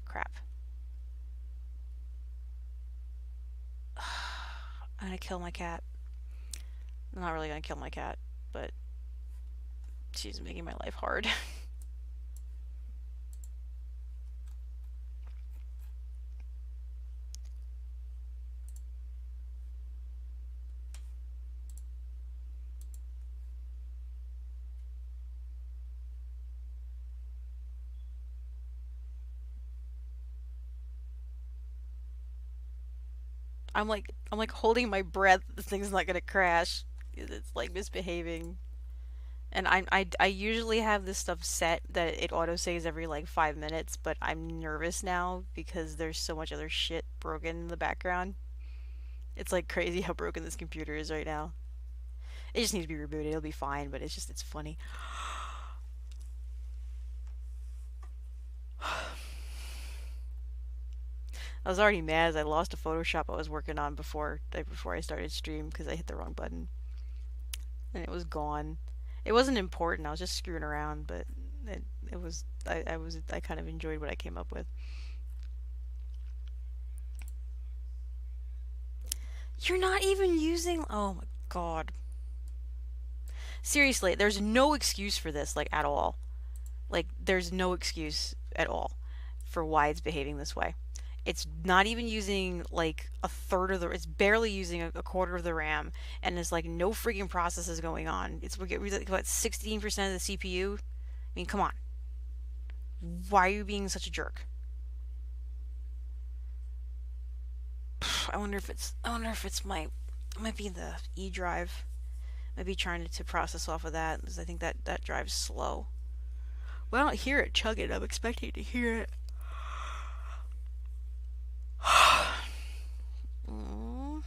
Speaker 1: Crap. I'm gonna kill my cat. I'm not really gonna kill my cat, but she's making my life hard. I'm like holding my breath. This thing's not gonna crash. It's like misbehaving. And I usually have this stuff set that it auto saves every like 5 minutes, but I'm nervous now because there's so much other shit broken in the background. It's like crazy how broken this computer is right now. It just needs to be rebooted. It'll be fine, but it's funny. I was already mad as I lost a Photoshop I was working on before I started stream because I hit the wrong button and it was gone. It wasn't important. I was just screwing around, but it was I kind of enjoyed what I came up with. You're not even using. Oh my god. Seriously, there's no excuse for this, like at all. Like there's no excuse at all for why it's behaving this way. It's not even using like a third of the. It's barely using a quarter of the RAM, and there's like no freaking processes going on. We're like about 16% of the CPU. I mean, come on. Why are you being such a jerk? I wonder if it's my. It might be the E drive. Maybe trying to process off of that because I think that drive's slow. Well, I don't hear it chugging. I'm expecting to hear it. Mm.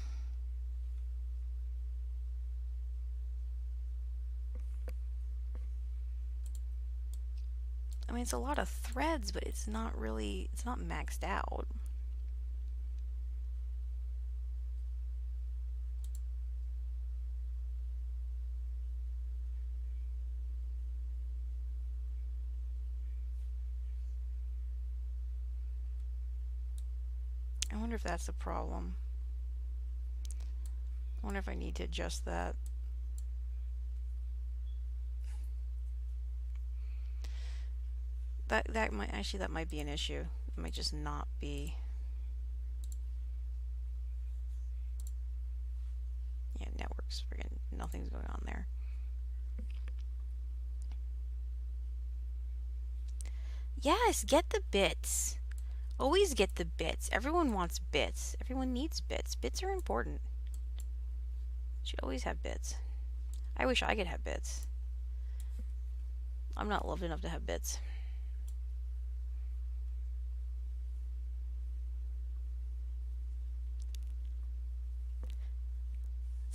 Speaker 1: I mean, it's a lot of threads, but it's not really. It's not maxed out. I wonder if that's the problem. I wonder if I need to adjust that. That might actually that might be an issue. It might just not be. Yeah, networks. Friggin' nothing's going on there. Yes, get the bits. Always get the bits. Everyone wants bits. Everyone needs bits. Bits are important. Should always have bits. I wish I could have bits. I'm not loved enough to have bits.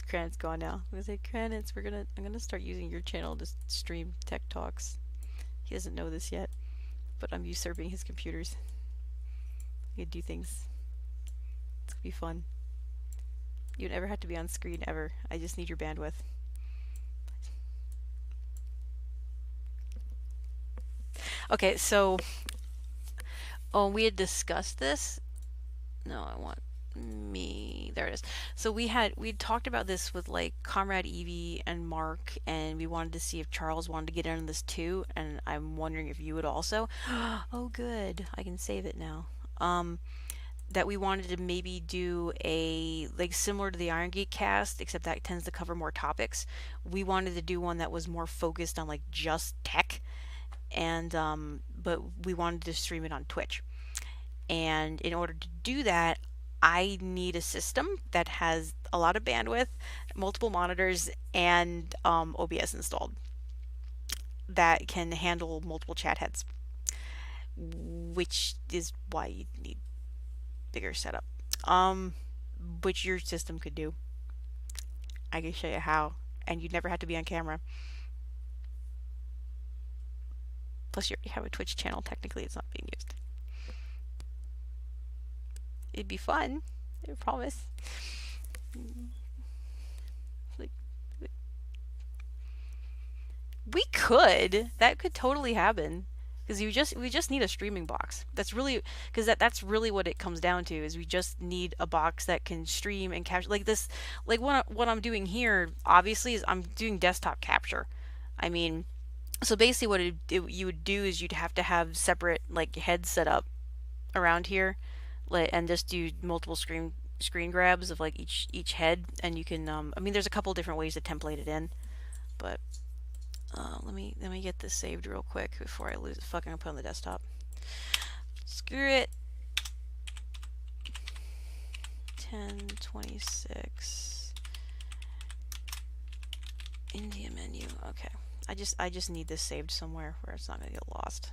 Speaker 1: Kranit's gone now. I'm gonna say, Kranitz, I'm gonna start using your channel to stream tech talks. He doesn't know this yet, but I'm usurping his computers. I can do things. It's gonna be fun. You never have to be on screen ever. I just need your bandwidth. Okay, so we had discussed this. No, I want me. There it is. So we'd talked about this with like Comrade Evie and Mark, and we wanted to see if Charles wanted to get in on this too, and I'm wondering if you would also. Oh, good. I can save it now. That we wanted to maybe do a like similar to the Iron Geek cast, except that tends to cover more topics. We wanted to do one that was more focused on like just tech, and but we wanted to stream it on Twitch. And in order to do that, I need a system that has a lot of bandwidth, multiple monitors, and OBS installed that can handle multiple chat heads, which is why you need bigger setup. Which your system could do. I can show you how, and you'd never have to be on camera. Plus, you already have a Twitch channel. Technically, it's not being used. It'd be fun. I promise. Like, we could. That could totally happen. Because we just need a streaming box. That's really because that's really what it comes down to is we just need a box that can stream and capture like this like what I'm doing here obviously is I'm doing desktop capture. I mean, so basically what you would do is you'd have to have separate like heads set up around here like and just do multiple screen grabs of like each head and you can I mean there's a couple different ways to template it in, but let me get this saved real quick before I lose it. Fucking I'll put it on the desktop. Screw it. 1026 India menu. Okay. I just need this saved somewhere where it's not gonna get lost.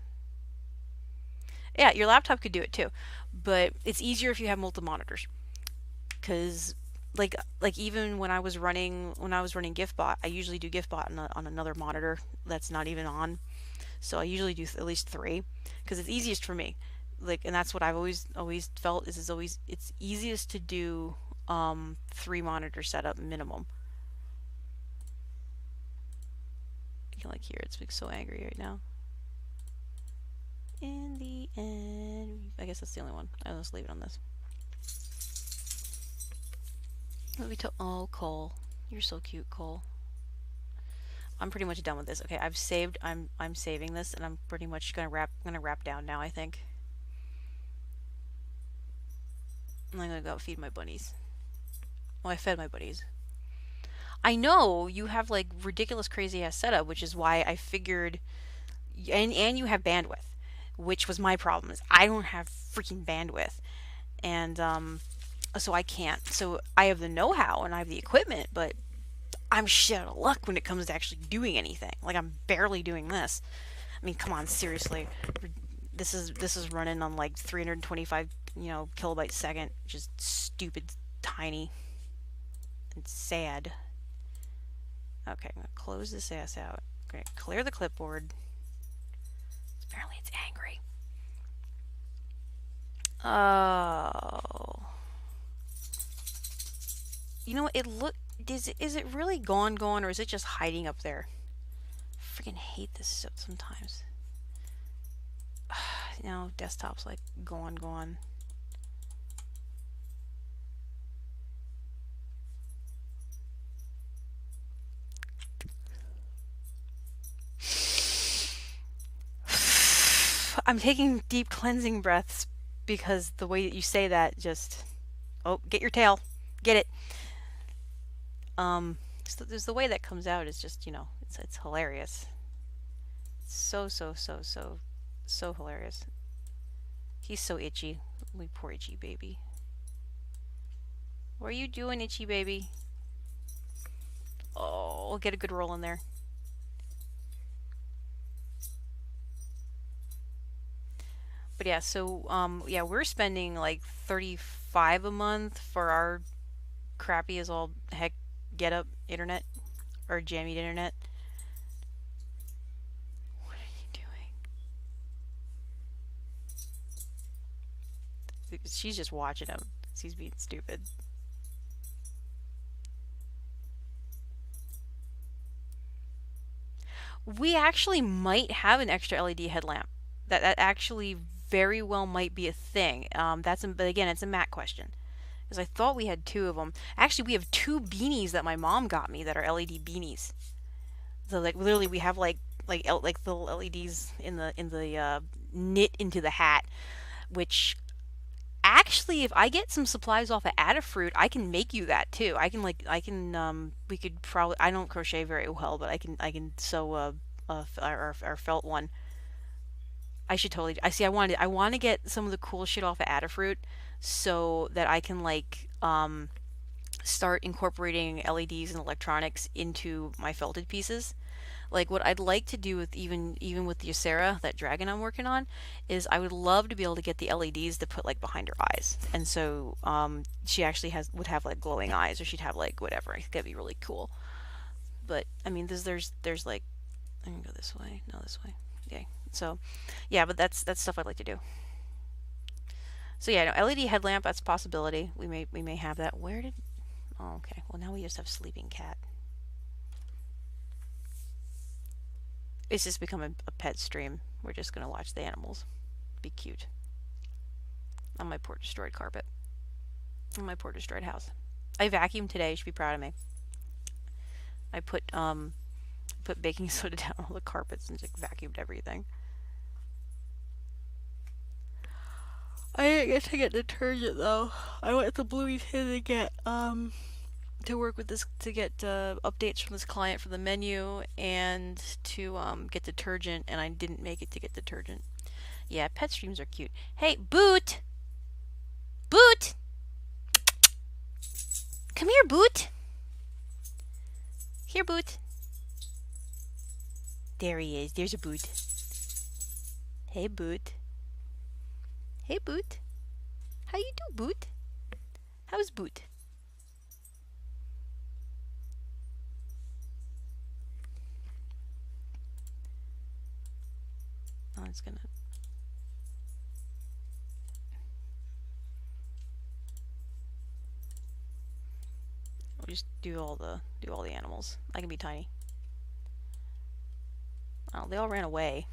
Speaker 1: Yeah, your laptop could do it too, but it's easier if you have multiple monitors. Cause like even when I was running GiftBot, I usually do GiftBot on another monitor that's not even on. So I usually do at least three because it's easiest for me. Like, and that's what I've always felt is always it's easiest to do three monitor setup minimum. You can like hear it's so angry right now. In the end, I guess that's the only one. I'll just leave it on this. Let me tell. Oh, Cole, you're so cute, Cole. I'm pretty much done with this. Okay, I've saved. I'm saving this, and I'm pretty much gonna wrap down now. I think. I'm gonna go feed my bunnies. Well, I fed my bunnies. I know you have like ridiculous, crazy ass setup, which is why I figured, and you have bandwidth, which was my problem. Is I don't have freaking bandwidth, and so I can't. So I have the know-how and I have the equipment, but I'm shit out of luck when it comes to actually doing anything. Like I'm barely doing this. I mean, come on, seriously. This is running on like 325, kilobytes a second, which is stupid tiny and sad. Okay, I'm gonna close this ass out. I'm gonna clear the clipboard. Apparently it's angry. Oh. You know what? Is it really gone, or is it just hiding up there? I freaking hate this stuff sometimes. Desktop's like gone. I'm taking deep cleansing breaths because the way that you say that just... Oh, get your tail. Get it. So there's the way that comes out is just, it's hilarious. So hilarious. He's so itchy. We poor itchy baby. What are you doing, itchy baby? Oh, we'll get a good roll in there. But yeah, so yeah, we're spending like 35 a month for our crappy as all heck get up internet or jammy internet. What are you doing? She's just watching him. He's being stupid. We actually might have an extra LED headlamp. That actually very well might be a thing. But again, it's a Matt question. Because I thought we had two of them. Actually, we have two beanies that my mom got me that are LED beanies. So like literally, we have like the LEDs in the knit into the hat, which actually, if I get some supplies off of Adafruit, I can make you that too. We could probably, I don't crochet very well, but I can sew our felt one. I should totally, I want to get some of the cool shit off of Adafruit so that I can start incorporating LEDs and electronics into my felted pieces. Like what I'd like to do with even with the Ysera, that dragon I'm working on, is I would love to be able to get the LEDs to put like behind her eyes, and so she actually would have like glowing eyes, or she'd have like whatever. I think that'd be really cool. But I mean, there's like, I'm gonna go this way, no this way. Okay, so yeah, but that's stuff I'd like to do. So yeah, no, LED headlamp, that's a possibility. We may have that. Where did? Oh, okay. Well, now we just have sleeping cat. It's just become a pet stream. We're just gonna watch the animals. Be cute. On my poor destroyed carpet. On my poor destroyed house. I vacuumed today. You should be proud of me. I put baking soda down all the carpets and just vacuumed everything. I didn't get to get detergent though. I went to Bloomington to get to work with this to get updates from this client for the menu and to get detergent, and I didn't make it to get detergent. Yeah, pet streams are cute. Hey, Boot! Boot! Come here, Boot! Here, Boot. There he is. There's a Boot. Hey, Boot. Hey, Boot. How you do, Boot? How's Boot? Oh, it's gonna... We'll just do all the animals. I can be tiny. Oh, they all ran away.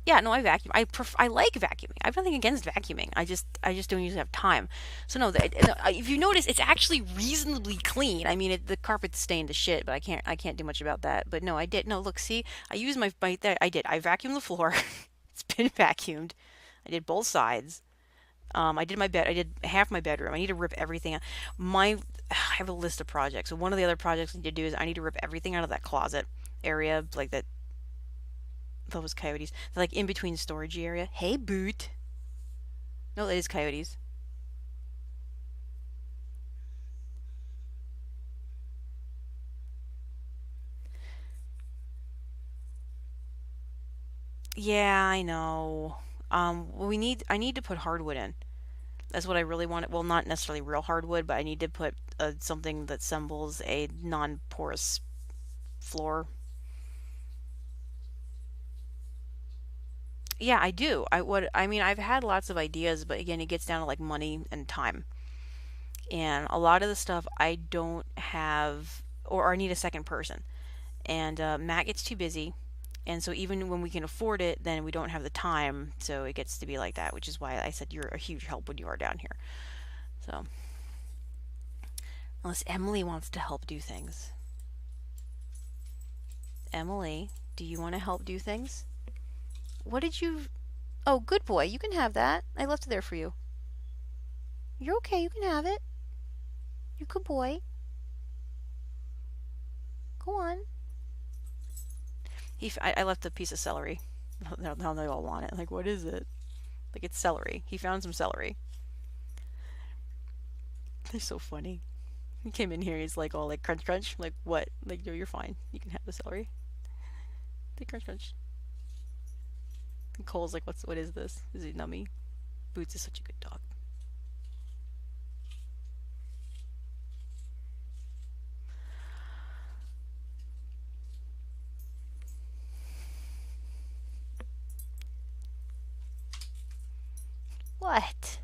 Speaker 1: Yeah, no, I vacuum. I like vacuuming. I have nothing against vacuuming. I just don't usually have time. So no, if you notice, it's actually reasonably clean. I mean, the carpet's stained to shit, but I can't do much about that. But no, I did. No, look, see, I used my there. I did. I vacuumed the floor. It's been vacuumed. I did both sides. I did my bed. I did half my bedroom. I need to rip everything out. I have a list of projects. So one of the other projects I need to do is I need to rip everything out of that closet area, like that. Those coyotes. They're like in between storage area. Hey, Boot. No, that is coyotes. Yeah, I know. I need to put hardwood in. That's what I really want. Well, not necessarily real hardwood, but I need to put something that resembles a non-porous floor. Yeah, I do. I mean, I've had lots of ideas, but again, it gets down to like money and time. And a lot of the stuff I don't have, or I need a second person. And Matt gets too busy, and so even when we can afford it, then we don't have the time. So it gets to be like that, which is why I said you're a huge help when you are down here. So unless Emily wants to help do things. Emily, do you want to help do things? What did you... Oh, good boy. You can have that. I left it there for you. You're okay. You can have it. You're a good boy. Go on. I left a piece of celery. Now they all want it. Like, what is it? Like, it's celery. He found some celery. They're so funny. He came in here, he's like all like crunch crunch. Like, what? Like, no, you're fine. You can have the celery. They crunch crunch. And Cole's like, what is this? Is he nummy? Boots is such a good dog. What?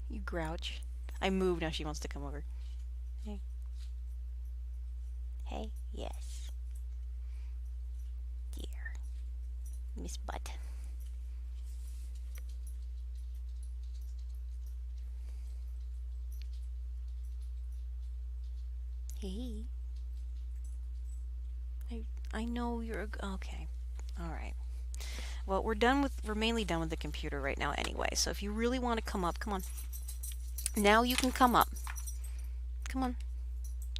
Speaker 1: You grouch. I moved, now she wants to come over. Hey. Hey, yes. Dear. Miss Butt. Hey. I know you're okay. All right. Well, we're mainly done with the computer right now anyway. So if you really want to come up, come on. Now you can come up. Come on.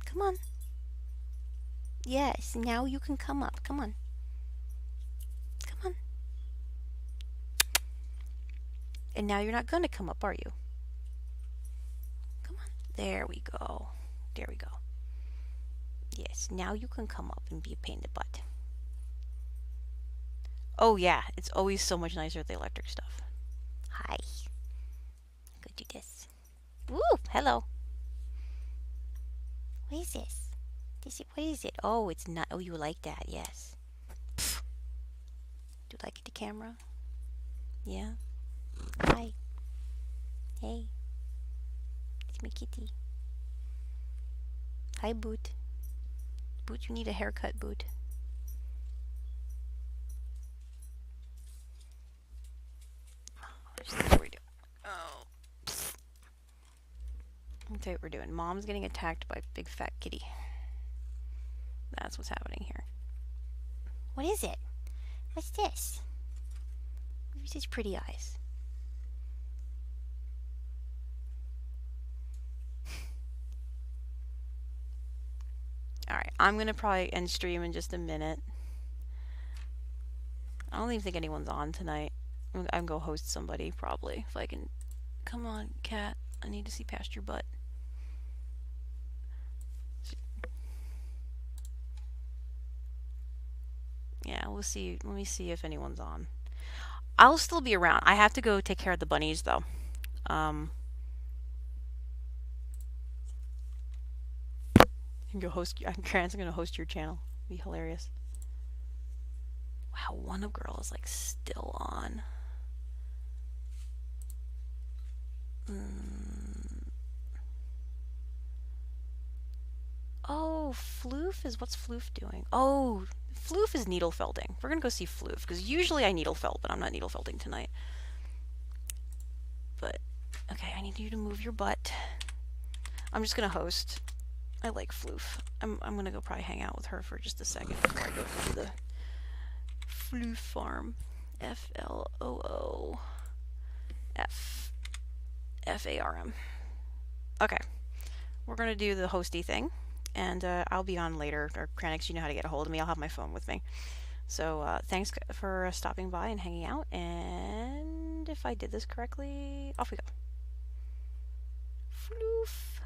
Speaker 1: Come on. Yes, now you can come up. Come on. Come on. And now you're not going to come up, are you? Come on. There we go. There we go. Yes, now you can come up and be a pain in the butt. Oh yeah, it's always so much nicer with the electric stuff. Hi. Go do this. Woo! Hello. What is this? What is it? Oh, it's not. Oh, you like that? Yes. Pfft. Do you like the camera? Yeah. Hi. Hey. It's my kitty. Hi, Boot. Boot, you need a haircut, Boot. What are we doing? Oh. I'll tell you what we're doing. Mom's getting attacked by big fat kitty. That's what's happening here. What is it? What's this? Where's his pretty eyes? Alright, I'm gonna probably end stream in just a minute. I don't even think anyone's on tonight. I'm gonna go host somebody, probably, if I can. Come on, cat. I need to see past your butt. Yeah, we'll see. Let me see if anyone's on. I'll still be around. I have to go take care of the bunnies, though. You can go host. Grant's gonna host your channel. Be hilarious. Wow, one of girl is like still on. Oh, Floof is what's Floof doing? Oh, Floof is needle felting. We're gonna go see Floof because usually I needle felt, but I'm not needle felting tonight. But okay, I need you to move your butt. I'm just gonna host. I like Floof. I'm gonna go probably hang out with her for just a second before I go to the Floof farm. FLOOFFARM. Okay, we're gonna do the hosty thing, and I'll be on later. Or Kranix, you know how to get a hold of me. I'll have my phone with me. So thanks for stopping by and hanging out. And if I did this correctly, off we go. Floof.